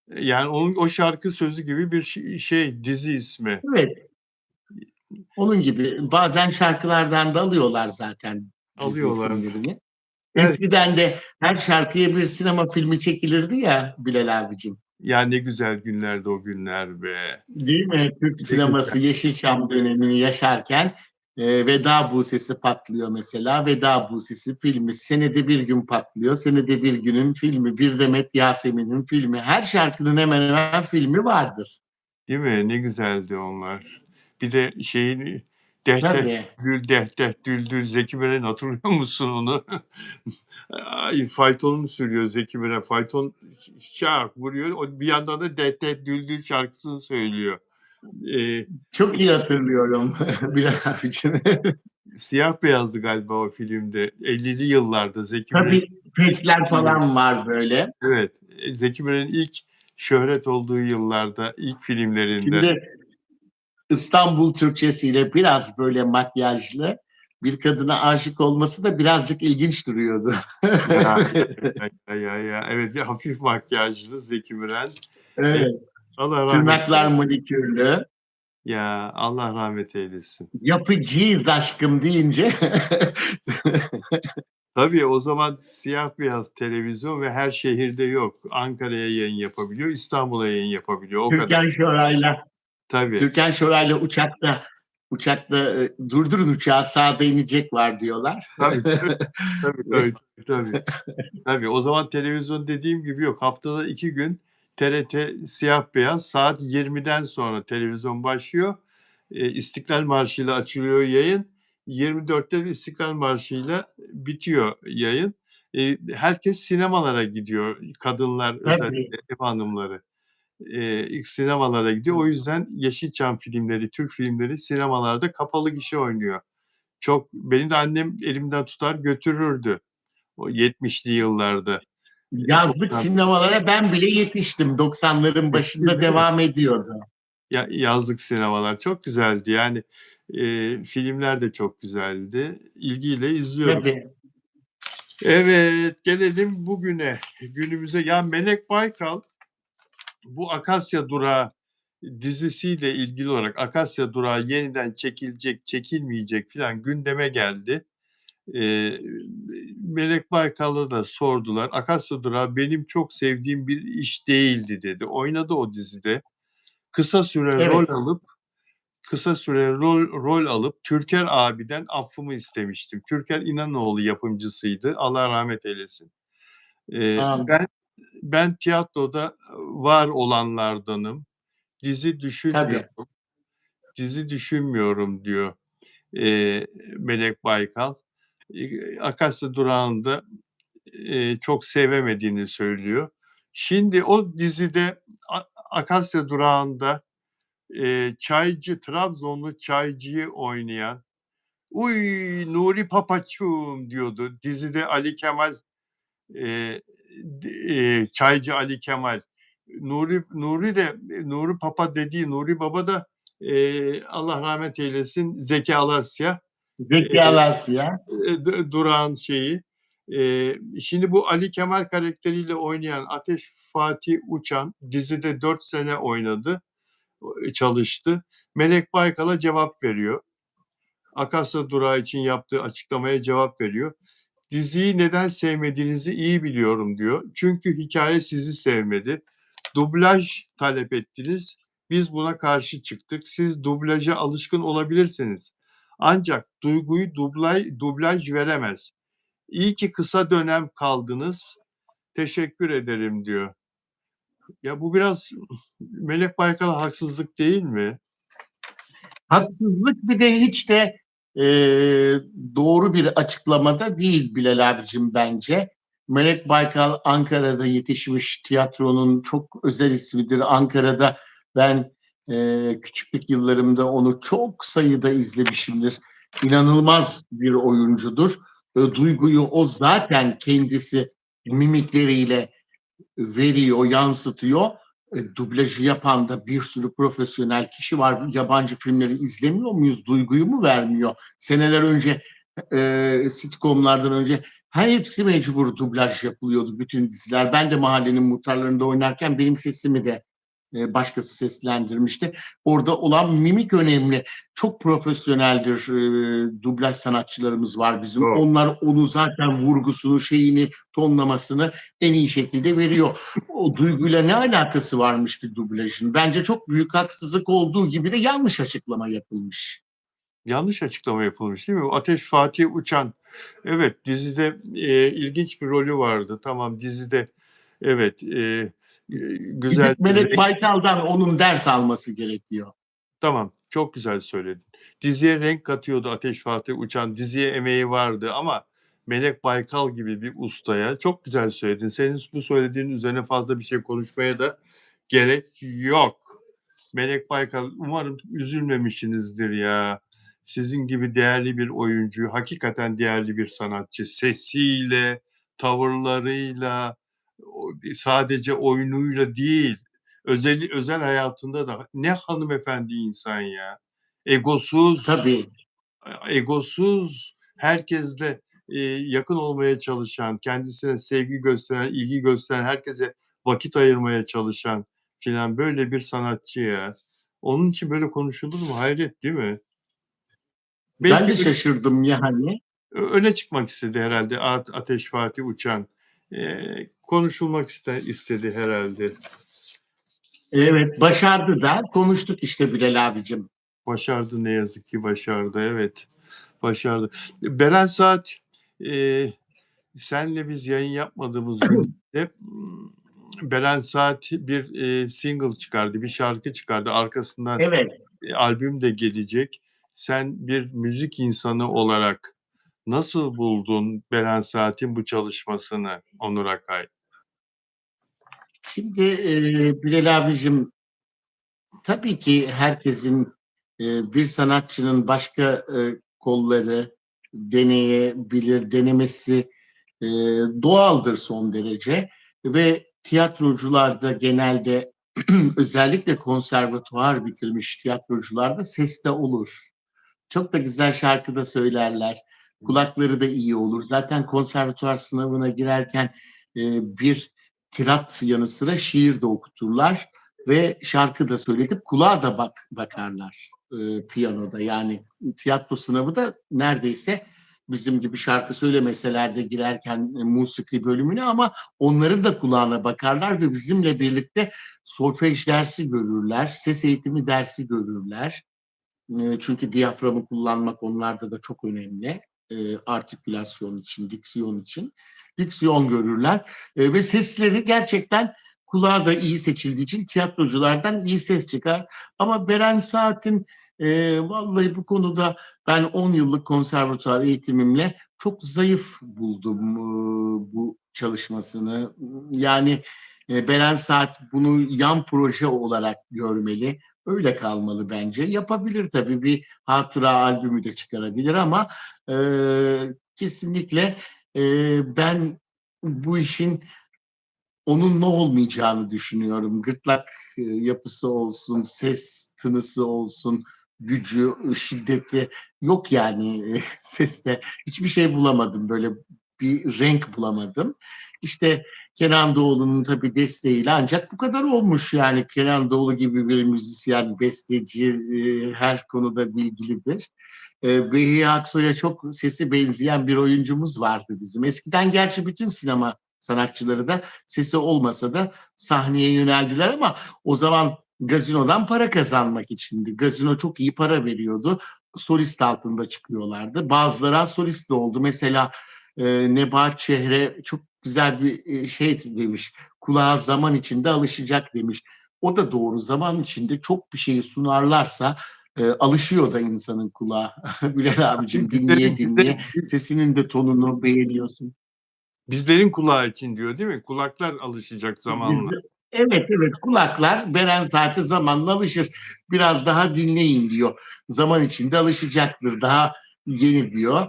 Yani o şarkı sözü gibi bir şey, dizi ismi. evet. Onun gibi bazen şarkılardan da alıyorlar zaten dizi Alıyorlar. isimlerini. Her Eskiden de her şarkıya bir sinema filmi çekilirdi ya Bilal abicim. Ya ne güzel günlerdi o günler be. Değil mi? Türk Ne güzel. sineması Yeşilçam dönemini yaşarken Veda Buse'si patlıyor mesela. Veda Buse'si filmi senede bir gün patlıyor. Senede bir günün filmi. Bir Demet Yasemin'in filmi. Her şarkının hemen hemen filmi vardır. Değil mi? Ne güzeldi onlar. Bir de şeyin Deh deh Tabii. dül deh deh düldül Zeki Müren hatırlıyor musun onu? Ay, faytonunu söylüyor Zeki Müren. Fayton şak vuruyor. O bir yandan da Deh deh düldül şarkısını söylüyor. Eee, Çok iyi hatırlıyorum Bilal abicim. Siyah beyazdı galiba o filmde. 50'li yıllarda Zeki Müren'in Tabii pesler ilk falan var böyle. Evet, Zeki Müren'in ilk şöhret olduğu yıllarda, ilk filmlerinde. Şimdi İstanbul Türkçesiyle biraz böyle makyajlı bir kadına aşık olması da birazcık ilginç duruyordu. Ya, ya. Evet, bir hafif makyajlı Zeki Müren. Eee, Evet, Allah rahmet tırnaklar eylesin. manikürlü. Ya, Allah rahmet eylesin. Yapıcıyız aşkım deyince Tabii o zaman siyah beyaz televizyon ve her şehirde yok. Ankara'ya yayın yapabiliyor, İstanbul'a yayın yapabiliyor, o kadar. Türkan Şoray'la Tabii. Türkan Şoray'la uçakta durdurun uçağı sağda inecek var diyorlar. Tabii, tabii. Tabii, o zaman televizyon dediğim gibi yok. Haftada 2 gün TRT siyah beyaz saat 20'den sonra televizyon başlıyor. İstiklal Marşı'yla açılıyor yayın. 24'te de İstiklal Marşı'yla bitiyor yayın. Herkes sinemalara gidiyor. Kadınlar Tabii. özellikle ev hanımları, ilk sinemalara gidiyor. O yüzden Yeşilçam filmleri, Türk filmleri sinemalarda kapalı gişe oynuyor. Beni de annem elimden tutar götürürdü o 70'li yıllarda. Yazlık 90 sinemalara ben bile yetiştim. 90'ların Yetiştin başında değil mi? devam ediyordu. Yazlık sinemalar çok güzeldi. Yani, filmler de çok güzeldi. İlgiyle izliyorum. Tabii. Evet, gelelim bugüne, günümüze. Ya, Melek Baykal bu Akasya Durağı dizisiyle ilgili olarak Akasya Durağı yeniden çekilecek, çekilmeyecek filan gündeme geldi. Eee, Melek Baykal'a da sordular. "Akasya Durağı benim çok sevdiğim bir iş değildi." dedi. Oynadı o dizide. Kısa süre rol Evet. alıp Kısa süre rol alıp Türker abiden affımı istemiştim. Türker İnanoğlu yapımcısıydı. Allah rahmet eylesin. Eee, Amin. ben ben tiyatroda var olanlardanım. Dizi Tabii. düşünmüyorum, dizi düşünmüyorum diyor, Melek Baykal. Akasya Durağı'nı da, çok sevemediğini söylüyor. Şimdi o dizide Akasya Durağı'nda, Trabzonlu çaycıyı oynayan, "Uy, Nuri Papaçum" diyordu. Dizide Ali Kemal, eee, çaycı Ali Kemal. Nuri Papa dediği Nuri Baba da, Allah rahmet eylesin, Zeki Alasya. Zeki Eee, Alasya. Durağan şeyi. Şimdi bu Ali Kemal karakteriyle oynayan Ateş Fatih Uçan dizide 4 sene oynadı, çalıştı. Melek Baykal'a cevap veriyor. Akasya Durağı için yaptığı açıklamaya cevap veriyor. "Diziyi neden sevmediğinizi iyi biliyorum." diyor. "Çünkü hikaye sizi sevmedi. Dublaj talep ettiniz. Biz buna karşı çıktık. Siz dublaja alışkın olabilirsiniz. Ancak duyguyu dublaj veremez. İyi ki kısa dönem kaldınız. Teşekkür ederim." diyor. Ya bu biraz Melek Baykal'a haksızlık değil mi? Haksızlık, bir de hiç de doğru bir açıklamada değil Bilal abicim bence. Melek Baykal Ankara'da yetişmiş, tiyatronun çok özel ismidir. Ankara'da ben küçüklük yıllarımda onu çok sayıda izlemişimdir. İnanılmaz bir oyuncudur. Duyguyu o zaten kendisi mimikleriyle veriyor, yansıtıyor. Dublajı yapan da bir sürü profesyonel kişi var. Yabancı filmleri izlemiyor muyuz? Duyguyu mu vermiyor? Seneler önce sitcomlardan önce hepsi mecbur dublaj yapılıyordu, bütün diziler. Ben de Mahallenin Muhtarları'nda oynarken benim sesimi de başkası seslendirmişti. Orada olan mimik önemli. Çok profesyoneldir dublaj sanatçılarımız var bizim. Doğru. Onlar onu zaten vurgusunu, şeyini, tonlamasını en iyi şekilde veriyor. O duyguyla ne alakası varmış ki dublajın? Bence çok büyük haksızlık olduğu gibi de yanlış açıklama yapılmış. Yanlış açıklama yapılmış değil mi? Ateş Fatih Uçan. Evet, dizide, ilginç bir rolü vardı. Tamam, dizide evet, güzel Gidip Melek renk. Baykal'dan onun ders alması gerekiyor. Tamam, çok güzel söyledin. Diziye renk katıyordu Ateş Fatih Uçan. Diziye emeği vardı ama Melek Baykal gibi bir ustaya çok güzel söyledin. Senin bu söylediğin üzerine fazla bir şey konuşmaya da gerek yok. Melek Baykal, umarım üzülmemişsinizdir ya. Sizin gibi değerli bir oyuncu, hakikaten değerli bir sanatçı. Sesiyle, tavırlarıyla, sadece oyunuyla değil, özel hayatında da ne hanımefendi insan ya. Egosuz, Tabii. egosuz, herkesle, yakın olmaya çalışan, kendisine sevgi gösteren, ilgi gösteren, herkese vakit ayırmaya çalışan filan böyle bir sanatçı ya. Onun için böyle konuşulur mu? Hayret, değil mi? Ben Belki de şaşırdım yani. öne çıkmak istedi herhâlde Ateş Fatih Uçan. Konuşulmak istedi herhâlde. Evet, başardı da. Konuştuk işte Bilal abicim. Başardı, ne yazık ki başardı. Evet, başardı. Beren Saat, senle biz yayın yapmadığımız günde, Beren Saat bir, single çıkardı, bir şarkı çıkardı. Arkasından, Evet. albüm de gelecek. Sen bir müzik insanı olarak nasıl buldun Beren Saat'in bu çalışmasını Onur Akay? Şimdi Bilal abicim, tabii ki herkesin bir sanatçının başka kolları deneyebilir, denemesi e, doğaldır son derece ve tiyatrocularda genelde özellikle konservatuvar bitirmiş tiyatrocularda ses de olur. Çok da güzel şarkı da söylerler. Kulakları da iyi olur. Zaten konservatuvar sınavına girerken bir tirat yanı sıra şiir de okuturlar ve şarkı da söyletip kulağa da bakarlar piyanoda. Yani tiyatro sınavı da neredeyse bizim gibi şarkı söylemeseler de girerken musiki bölümüne, ama onların da kulağına bakarlar ve bizimle birlikte solfej dersi görürler, ses eğitimi dersi görürler. Çünkü diyaframı kullanmak onlarda da çok önemli. Artikülasyon için, diksiyon için. Diksiyon görürler. Ve sesleri gerçekten kulağa da iyi seçildiği için tiyatroculardan iyi ses çıkar. Ama Beren Saat'in vallahi bu konuda ben 10 yıllık konservatuvar eğitimimle çok zayıf buldum bu çalışmasını. Yani Beren Saat bunu yan proje olarak görmeli. Öyle kalmalı bence. Yapabilir tabii, bir hatıra albümü de çıkarabilir ama kesinlikle ben bu işin onunla olmayacağını düşünüyorum. Gırtlak yapısı olsun, ses tınısı olsun, gücü, şiddeti yok yani seste. Hiçbir şey bulamadım, böyle bir renk bulamadım. İşte Kenan Doğulu'nun tabii desteğiyle ancak bu kadar olmuş yani. Kenan Doğulu gibi bir müzisyen, besteci, her konuda bilgilidir. Behiye Aksoy'a çok sesi benzeyen bir oyuncumuz vardı bizim. Eskiden gerçi bütün sinema sanatçıları da sesi olmasa da sahneye yöneldiler ama o zaman gazinodan para kazanmak içindi. Gazino çok iyi para veriyordu. Solist altında çıkıyorlardı. Bazıları solist de oldu. Mesela Nebahat Çehre çok güzel bir şey demiş. Kulağa zaman içinde alışacak demiş. O da doğru. Zaman içinde çok bir şeyi sunarlarsa alışıyor da insanın kulağı. Bilal abicim, dinleye dinleye sesinin de tonunu beğeniyorsun. Bizlerin kulağı için diyor değil mi? Kulaklar alışacak zamanla. Evet, evet, kulaklar Beren Saat'e zamanla alışır. Biraz daha dinleyin diyor. Zaman içinde alışacaktır. Daha yeni diyor.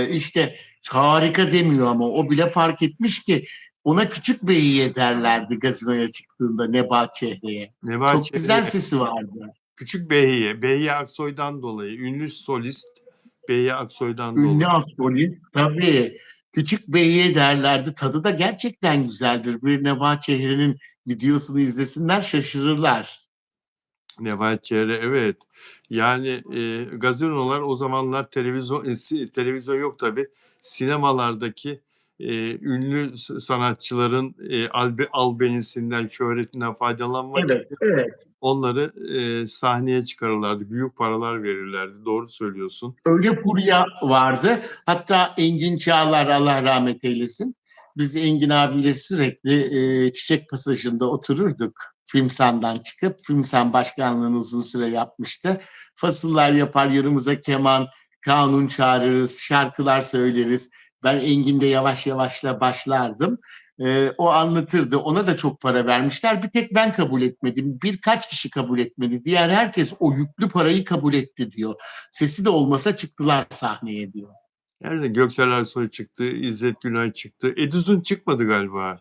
İşte harika demiyor ama o bile fark etmiş ki ona küçük beyiye derlerdi gazinoya çıktığında Nebahat Çehre'ye. Nebahat Çok güzel Çehre, sesi vardı. Küçük Behiye, Behiye Aksoy'dan dolayı, ünlü solist Behiye Aksoy'dan Ünlü dolayı. astrolist tabii. Küçük Bey'e derlerdi. Tadı da gerçekten güzeldir. Bir Nebahat Çehre'nin videosunu izlesinler, şaşırırlar. Nebahat Çehre, evet. Yani gazinolar o zamanlar televizyon yok tabii. Sinemalardaki ünlü sanatçıların albenisinden, şöhretinden faydalanmak Evet, için evet. onları sahneye çıkarırlardı. Büyük paralar verirlerdi. Doğru söylüyorsun. Öyle furya vardı. Hatta Engin Çağlar, Allah rahmet eylesin. Biz Engin abiyle sürekli Çiçek Pasajı'nda otururduk. Filmsan'dan çıkıp, Filmsan başkanlığını uzun süre yapmıştı. Fasıllar yapar, yanımıza keman, kanun çağırırız, şarkılar söyleriz. Ben Engin'de yavaş yavaşla başlardım. O anlatırdı. Ona da çok para vermişler. Bir tek ben kabul etmedim. Birkaç kişi kabul etmedi. Diğer herkes o yüklü parayı kabul etti diyor. Sesi de olmasa çıktılar sahneye diyor. Nerede? Göksel Ersoy çıktı, İzzet Günay çıktı. Eduzun çıkmadı galiba.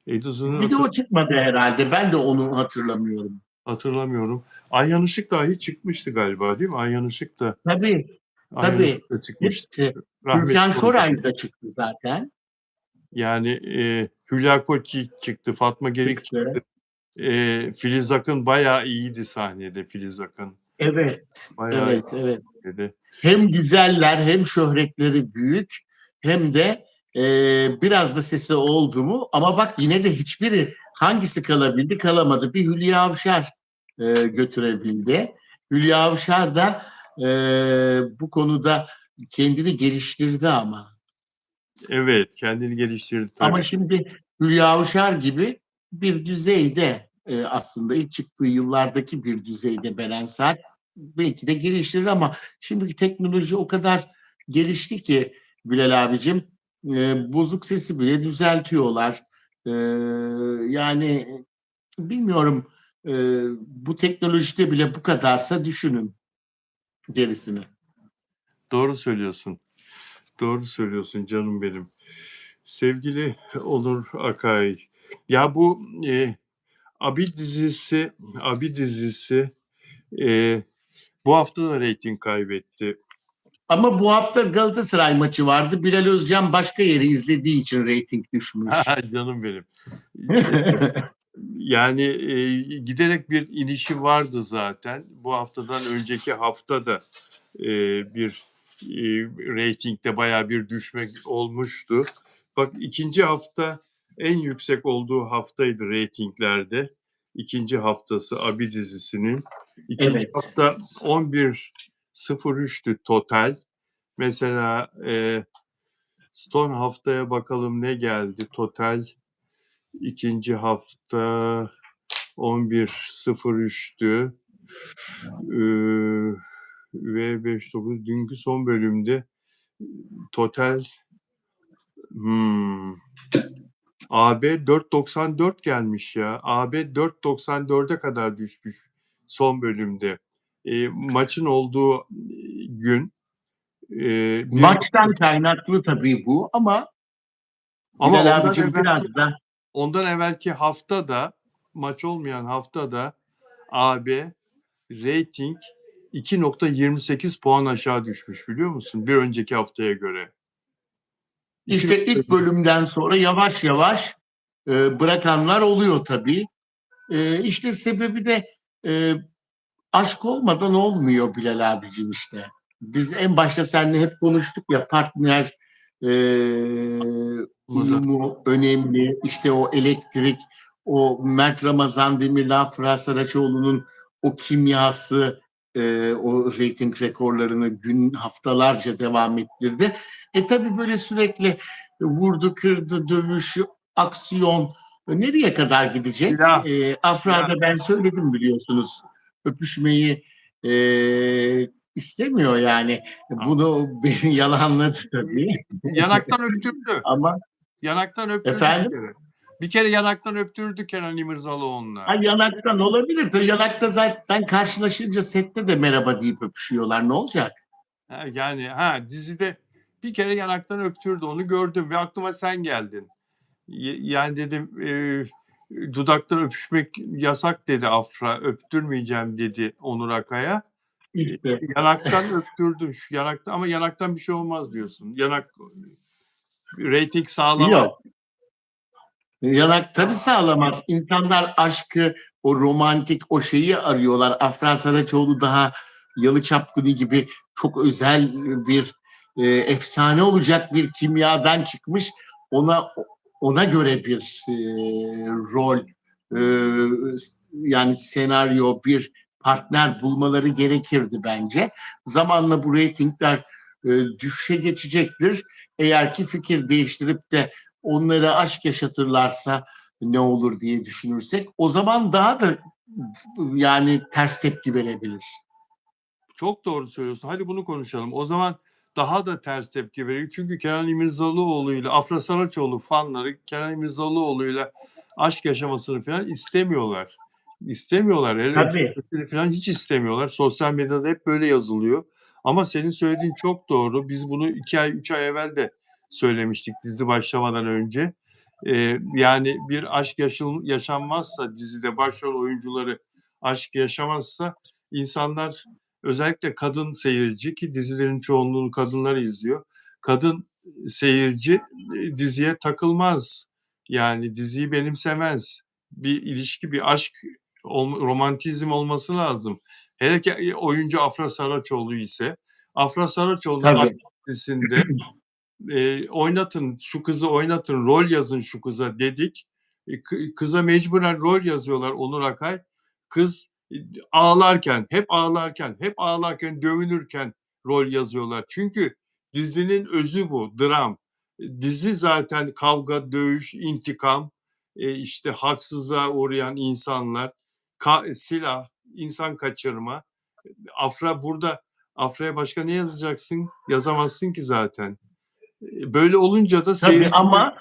Eduzun'u Bir de o çıkmadı herhalde. Ben de onu hatırlamıyorum. hatırlamıyorum. Ayhan Işık dahi çıkmıştı galiba değil mi? Ayhan Işık da Tabii, Ayhan tabii. Işık da çıkmıştı. Hepsi. Türkan Rahmetli oldu. Şoray da çıktı zaten. Yani Hülya Koçyiğit çıktı, Fatma Girik Çıktı. çıktı. Filiz Akın bayağı iyiydi sahnede, Filiz Akın. Evet, Bayağı evet, evet. iyiydi. Hem güzeller, hem şöhretleri büyük, hem de biraz da sesi oldu mu. Ama bak, yine de hiçbiri, hangisi kalabildi? Kalamadı. Bir Hülya Avşar götürebildi. Hülya Avşar da bu konuda kendini geliştirdi ama. Evet, kendini geliştirdi Ama tabii. şimdi Hülya Avşar gibi bir düzeyde, aslında ilk çıktığı yıllardaki bir düzeyde Beren Saat belki de geliştirir ama şimdiki teknoloji o kadar gelişti ki Bilal abicim, bozuk sesi bile düzeltiyorlar. E, Yani bilmiyorum, bu teknolojide bile bu kadarsa düşünün gerisini. Doğru söylüyorsun. Doğru söylüyorsun canım benim. Sevgili Onur Akay. Ya bu Abi dizisi e, bu hafta da reyting kaybetti. Ama bu hafta Galatasaray maçı vardı. Bilal Özcan başka yeri izlediği için reyting düşmüş. Canım benim. Yani giderek bir inişi vardı zaten. Bu haftadan önceki hafta da bir reytingde bayağı bir düşmek olmuştu. Bak, ikinci hafta en yüksek olduğu haftaydı reytinglerde. İkinci haftası Abi dizisinin. İkinci Evet. hafta 11.03'tü total. Mesela son haftaya bakalım ne geldi total. İkinci hafta 11.03'tü. Ve 5.9 dünkü son bölümde total AB 4.94 gelmiş ya. AB 4.94'e kadar düşmüş son bölümde. Maçın olduğu gün bir Maçtan kaynaklı tabii bu ama ama Bilal abicim biraz da ondan evvelki haftada, maç olmayan haftada AB rating 2.28 puan aşağı düşmüş, biliyor musun? Bir önceki haftaya göre. işte ilk 2.28. bölümden sonra yavaş yavaş bırakanlar oluyor tabii. İşte sebebi de e, aşk olmadan olmuyor Bilal abicim işte. Biz en başta seninle hep konuştuk ya, partner e, uyumu önemli. İşte o elektrik, o Mert Ramazan Demir'le Afra Saraçoğlu'nun o kimyası o reyting rekorlarını gün haftalarca devam ettirdi. Tabii böyle sürekli vurdu, kırdı, dövüş, aksiyon nereye kadar gidecek? Silah, silah. Afra'da ben söyledim biliyorsunuz, öpüşmeyi istemiyor yani. Bunu beni yalanladı tabii. Yanaktan öptürdü. Ama Yanaktan öptürdü bir efendim, kere. Bir kere yanaktan öptürdü Kenan İmirzalıoğlu'na. yanaktan olabilir. Tabii yanakta zaten karşılaşınca sette de merhaba deyip öpüşüyorlar. Ne olacak? Yani dizide bir kere yanaktan öptürdü. Onu gördüm ve aklıma sen geldin. Yani dedim dudaktan öpüşmek yasak dedi Afra. Öptürmeyeceğim dedi Onur Akay'a. İşte Yanaktan öptürdü. Ama yanaktan bir şey olmaz diyorsun. Yanak reyting sağlamaz. yok. Yanak tabii sağlamaz. İnsanlar aşkı, o romantik, o şeyi arıyorlar. Afra Saraçoğlu daha Yalı Çapkını gibi çok özel bir efsane olacak bir kimyadan çıkmış. Ona göre bir rol, e, yani senaryo, bir partner bulmaları gerekirdi bence. Zamanla bu reytingler düşüşe geçecektir. Eğer ki fikir değiştirip de onlara aşk yaşatırlarsa ne olur diye düşünürsek, o zaman daha da yani ters tepki verebilir. Çok doğru söylüyorsun. Hadi bunu konuşalım. O zaman daha da ters tepki veriyor. Çünkü Kenan İmirzalıoğlu'yla Afra Saraçoğlu fanları Kenan İmirzalıoğlu'yla aşk yaşamasını falan istemiyorlar. İstemiyorlar. El Tabii, öpüşmesini falan hiç istemiyorlar. Sosyal medyada hep böyle yazılıyor. Ama senin söylediğin çok doğru. Biz bunu 2 ay, 3 ay evvel de söylemiştik dizi başlamadan önce. Yani bir aşk yaşanmazsa, dizide başrol oyuncuları aşk yaşamazsa insanlar, özellikle kadın seyirci, ki dizilerin çoğunluğunu kadınlar izliyor. Kadın seyirci diziye takılmaz. Yani diziyi benimsemez. Bir ilişki, bir aşk, romantizm olması lazım. Hele ki oyuncu Afra Saraçoğlu ise, Afra Saraçoğlu'nun aşk tabii. dizisinde oynatın, şu kızı oynatın, rol yazın şu kıza dedik. Kıza mecburen rol yazıyorlar Onur Akay. Kız ağlarken, hep ağlarken, dövünürken rol yazıyorlar. Çünkü dizinin özü bu, dram. Dizi zaten kavga, dövüş, intikam, işte haksızlığa uğrayan insanlar, silah, insan kaçırma. Afra'ya başka ne yazacaksın? Yazamazsın ki zaten. Böyle olunca da Tabii seyircinin ama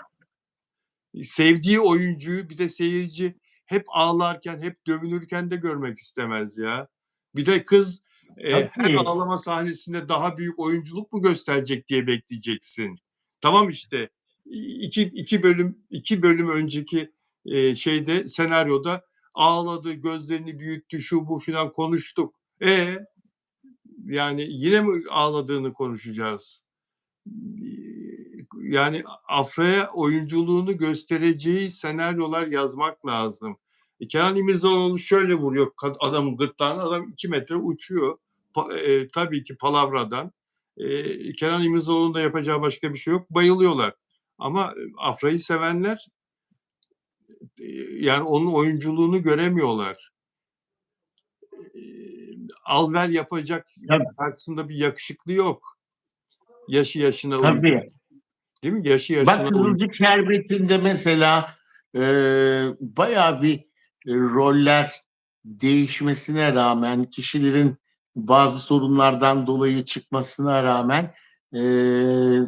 sevdiği oyuncuyu bir de seyirci hep ağlarken, hep dövünürken de görmek istemez ya. Bir de kız her tabii, ağlama sahnesinde daha büyük oyunculuk mu gösterecek diye bekleyeceksin. Tamam işte iki bölüm önceki senaryoda ağladı, gözlerini büyüttü, şu bu filan konuştuk. Yani yine mi ağladığını konuşacağız? Yani Afra'ya oyunculuğunu göstereceği senaryolar yazmak lazım. Kenan İmirzalıoğlu şöyle vuruyor adamın gırtlağına, adam 2 metre uçuyor. Tabii ki palavradan. Kenan İmirzalıoğlu'nun da yapacağı başka bir şey yok. Bayılıyorlar. Ama Afra'yı sevenler yani onun oyunculuğunu göremiyorlar. Alver yapacak tabii, karşısında bir yakışıklı yok. Yaşı yaşına uygun. tabii. Değil mi? Yaşı Bak yaşına uygun. Kızılcık Şerbeti'nde mesela e, bayağı bir roller değişmesine rağmen, kişilerin bazı sorunlardan dolayı çıkmasına rağmen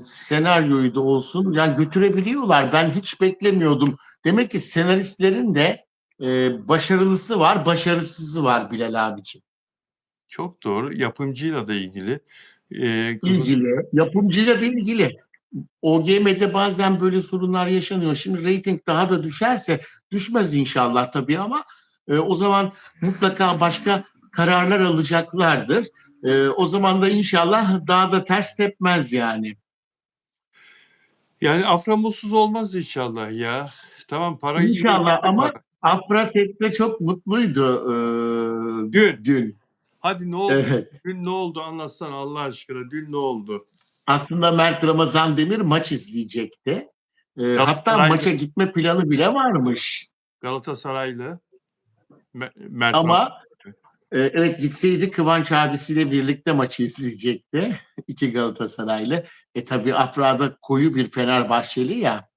senaryoyu da olsun yani götürebiliyorlar. Ben hiç beklemiyordum. Demek ki senaristlerin de başarılısı var, başarısızı var Bilal abiciğim. Çok doğru. Yapımcıyla da ilgili. Kısa İlgili, yapımcıyla da ilgili. OGM'de bazen böyle sorunlar yaşanıyor. Şimdi reyting daha da düşerse, düşmez inşallah tabii ama o zaman mutlaka başka kararlar alacaklardır. O zaman da inşallah daha da ters tepmez yani. Yani Afra mutsuz olmaz inşallah ya. Tamam, para iyi de İnşallah gitti ama para. Afra sette çok mutluydu Dün. dün. Hadi ne oldu? Evet. Dün ne oldu anlatsana Allah aşkına. Dün ne oldu? Aslında Mert Ramazan Demir maç izleyecekti. Hatta Galatasaraylı maça gitme planı bile varmış. Galatasaraylı Mert Ramazan. Ama evet gitseydi Kıvanç abisiyle birlikte maçı izleyecekti. İki Galatasaraylı. Tabii Afra'da koyu bir Fenerbahçeli ya.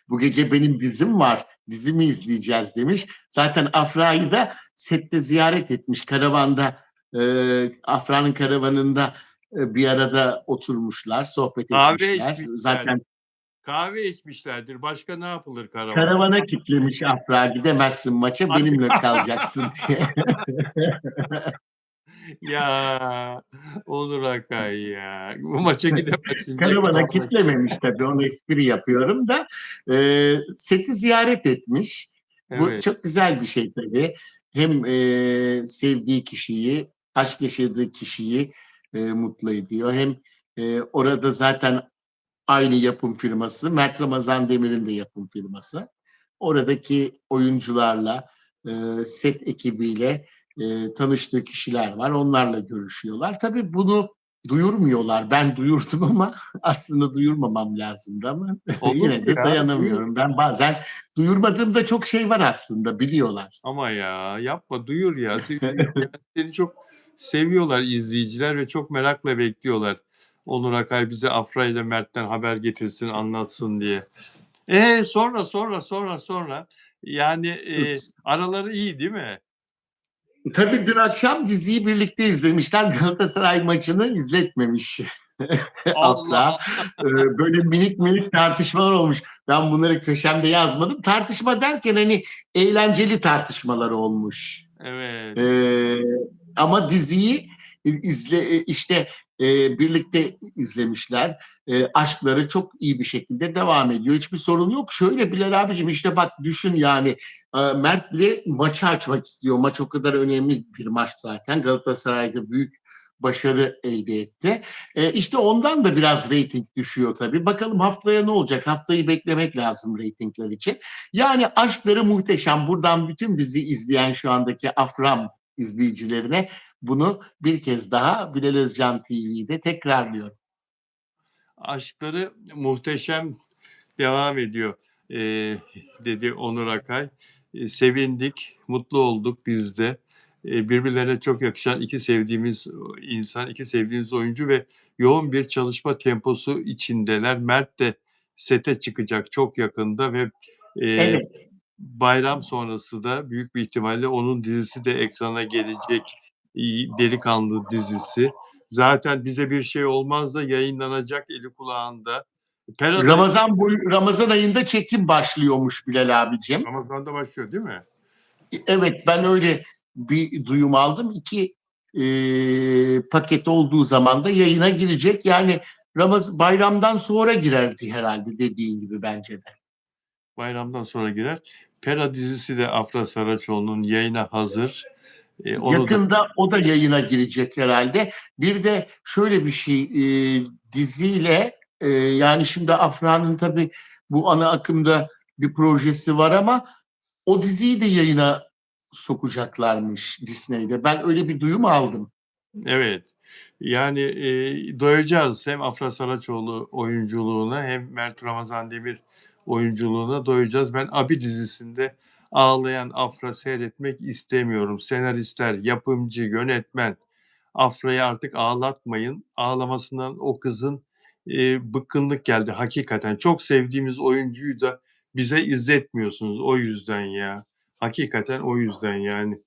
Bu gece benim dizim var. Dizimi izleyeceğiz demiş. Zaten Afra'yı da sette ziyaret etmiş. Karavanda Afra'nın karavanında bir arada oturmuşlar, sohbet Kahve etmişler. içmişler. Zaten Kahve içmişlerdir. Başka ne yapılır karavanda? karavana kitlemiş Afra. Gidemezsin maça Hadi. benimle kalacaksın diye. Ya Onur Akay ya. Bu maça gidemezsin diye Karavana karavana. kitlememiş tabii. Onu espri yapıyorum da. Seti ziyaret etmiş. Bu Evet. çok güzel bir şey tabii. Hem sevdiği kişiyi, aşk yaşadığı kişiyi mutlu ediyor. Hem orada zaten aynı yapım firması. Mert Ramazan Demir'in de yapım firması. Oradaki oyuncularla, set ekibiyle tanıştığı kişiler var. Onlarla görüşüyorlar. Tabii bunu duyurmuyorlar. Ben duyurdum ama aslında duyurmamam lazımdı ama Olur mu yine de ya? Duyur. dayanamıyorum. Ben bazen duyurmadığımda çok şey var aslında biliyorlar. Ama ya yapma duyur ya. Seni çok seviyorlar izleyiciler ve çok merakla bekliyorlar. Onur Akay bize Afra ile Mert'ten haber getirsin, anlatsın diye. Sonra. Yani araları iyi değil mi? Tabii dün akşam diziyi birlikte izlemişler. Galatasaray maçını izletmemiş Allah Afra. Allah. Böyle minik minik tartışmalar olmuş. Ben bunları köşemde yazmadım. Tartışma derken hani eğlenceli tartışmalar olmuş. Evet. Ee, Ama diziyi işte birlikte izlemişler. Aşkları çok iyi bir şekilde devam ediyor. Hiçbir sorun yok. Şöyle Bilal abicim işte bak düşün yani Mert bile maçı açmak istiyor. Maç o kadar önemli bir maç zaten. Galatasaray'da büyük başarı elde etti. İşte ondan da biraz reyting düşüyor tabii. Bakalım haftaya ne olacak? Haftayı beklemek lazım reytingler için. Yani aşkları muhteşem. Buradan bütün bizi izleyen şu andaki Afram izleyicilerine bunu bir kez daha Bilal Özcan TV'de tekrarlıyorum. Aşkları muhteşem devam ediyor dedi Onur Akay. Sevindik, mutlu olduk biz de. Birbirlerine çok yakışan iki sevdiğimiz insan, iki sevdiğimiz oyuncu ve yoğun bir çalışma temposu içindeler. Mert de sete çıkacak çok yakında ve Evet. bayram sonrası da büyük bir ihtimalle onun dizisi de ekrana gelecek. Delikanlı dizisi. Zaten bize bir şey olmaz da yayınlanacak eli kulağında. Pera'da Ramazan ayında çekim başlıyormuş Bilal abicim. Ramazan'da başlıyor değil mi? Evet ben öyle bir duyum aldım. İki paket olduğu zaman da yayına girecek. Yani bayramdan sonra girerdi herhalde dediğin gibi bence de. Bayramdan sonra girer. Pera dizisi de Afra Saraçoğlu'nun yayına hazır. Onu da Yakında o da yayına girecek herhalde. Bir de şöyle bir şey diziyle yani şimdi Afra'nın tabii bu ana akımda bir projesi var ama o diziyi de yayına sokacaklarmış Disney'de. Ben öyle bir duyum aldım. evet. Yani doyacağız hem Afra Saraçoğlu oyunculuğuna hem Mert Ramazan Demir oyunculuğuna doyacağız. Ben Abi dizisinde ağlayan Afra seyretmek istemiyorum. Senaristler, yapımcı, yönetmen Afra'yı artık ağlatmayın. Ağlamasından o kızın bıkkınlık geldi hakikaten. Çok sevdiğimiz oyuncuyu da bize izletmiyorsunuz o yüzden ya. Hakikaten o yüzden yani.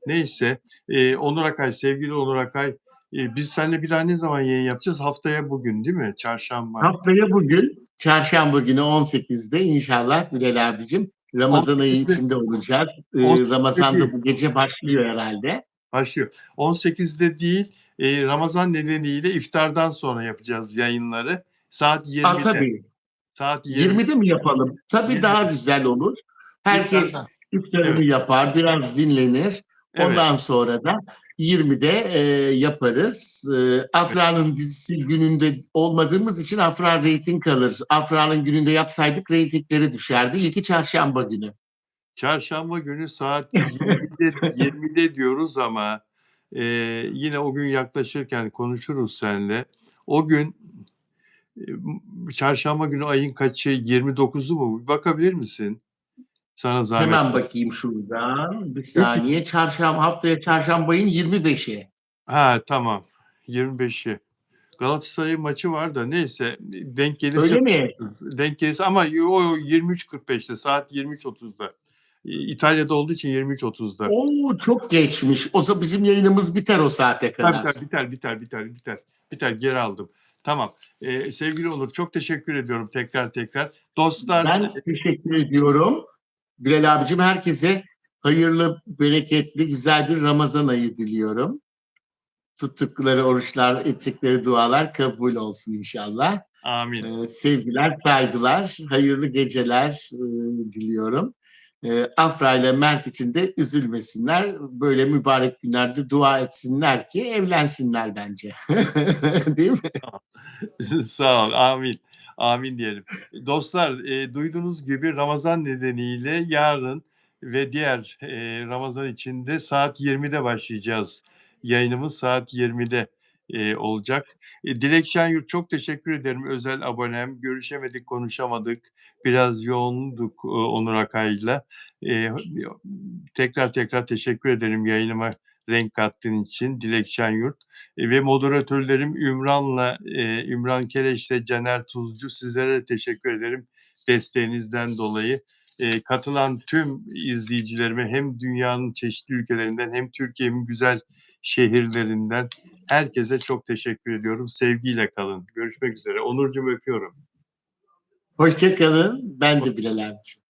Neyse, Onur Akay, sevgili Onur Akay Biz seninle bir daha ne zaman yayın yapacağız? Haftaya bugün değil mi? Çarşamba. Haftaya bugün, çarşamba günü 18'de inşallah Bilal abicim. Ramazan ayı 18'de içinde olacağız. 18'de Ramazan değil. da bu gece başlıyor herhalde. Başlıyor. 18'de değil, Ramazan nedeniyle iftardan sonra yapacağız yayınları. Saat 20'de. Tabii. Saat 20'de. 20'de mi yapalım? Tabii daha 20'de. güzel olur. Herkes İftardan. iftarını Evet. yapar, biraz dinlenir. Evet. Ondan sonra da 20'de yaparız. Evet. Afra'nın dizisi gününde olmadığımız için Afra reyting kalır. Afra'nın gününde yapsaydık reytingleri düşerdi. İlki çarşamba günü. Çarşamba günü saat 20'de diyoruz ama yine o gün yaklaşırken konuşuruz seninle. O gün çarşamba günü ayın kaçı? 29'u mu? Bir bakabilir misin? Sana zahmet Hemen olsun. bakayım şuradan. Bir Çünkü saniye. Haftaya çarşamba ayın 25'i. tamam. 25'i. Galatasaray maçı var da neyse denk gelirse Öyle mi? denk gelirse ama o 23.45'te saat 23.30'da. İtalya'da olduğu için 23.30'da. Oo, çok geçmiş. O zaman bizim yayınımız biter o saate Tabii, kadar. tabii, biter. Biter, geri aldım. Tamam. Sevgili Onur, çok teşekkür ediyorum tekrar. Dostlar, Ben teşekkür ediyorum. Bilal abicim, herkese hayırlı, bereketli, güzel bir Ramazan ayı diliyorum. Tuttukları oruçlar, ettikleri dualar kabul olsun inşallah. amin. Sevgiler, saygılar, hayırlı geceler diliyorum. Afra ile Mert için de üzülmesinler. Böyle mübarek günlerde dua etsinler ki evlensinler bence. Değil mi? Sağ ol, amin. Amin diyelim. Dostlar, duyduğunuz gibi Ramazan nedeniyle yarın ve diğer, Ramazan içinde saat 20'de başlayacağız. Yayınımız saat 20'de, olacak. Dilek Şenyurt, çok teşekkür ederim, özel abonem. Görüşemedik, konuşamadık. Biraz yoğunduk, Onur Akay'la. Tekrar teşekkür ederim yayınıma renk kattığın için Dilek Şenyurt. Ve moderatörlerim Ümran Keleş'le Caner Tuzcu, sizlere de teşekkür ederim desteğinizden dolayı. Katılan tüm izleyicilerime hem dünyanın çeşitli ülkelerinden hem Türkiye'nin güzel şehirlerinden herkese çok teşekkür ediyorum. Sevgiyle kalın. Görüşmek üzere. Onurcuğum, öpüyorum. Hoşça kalın. Ben de Bilal abicim.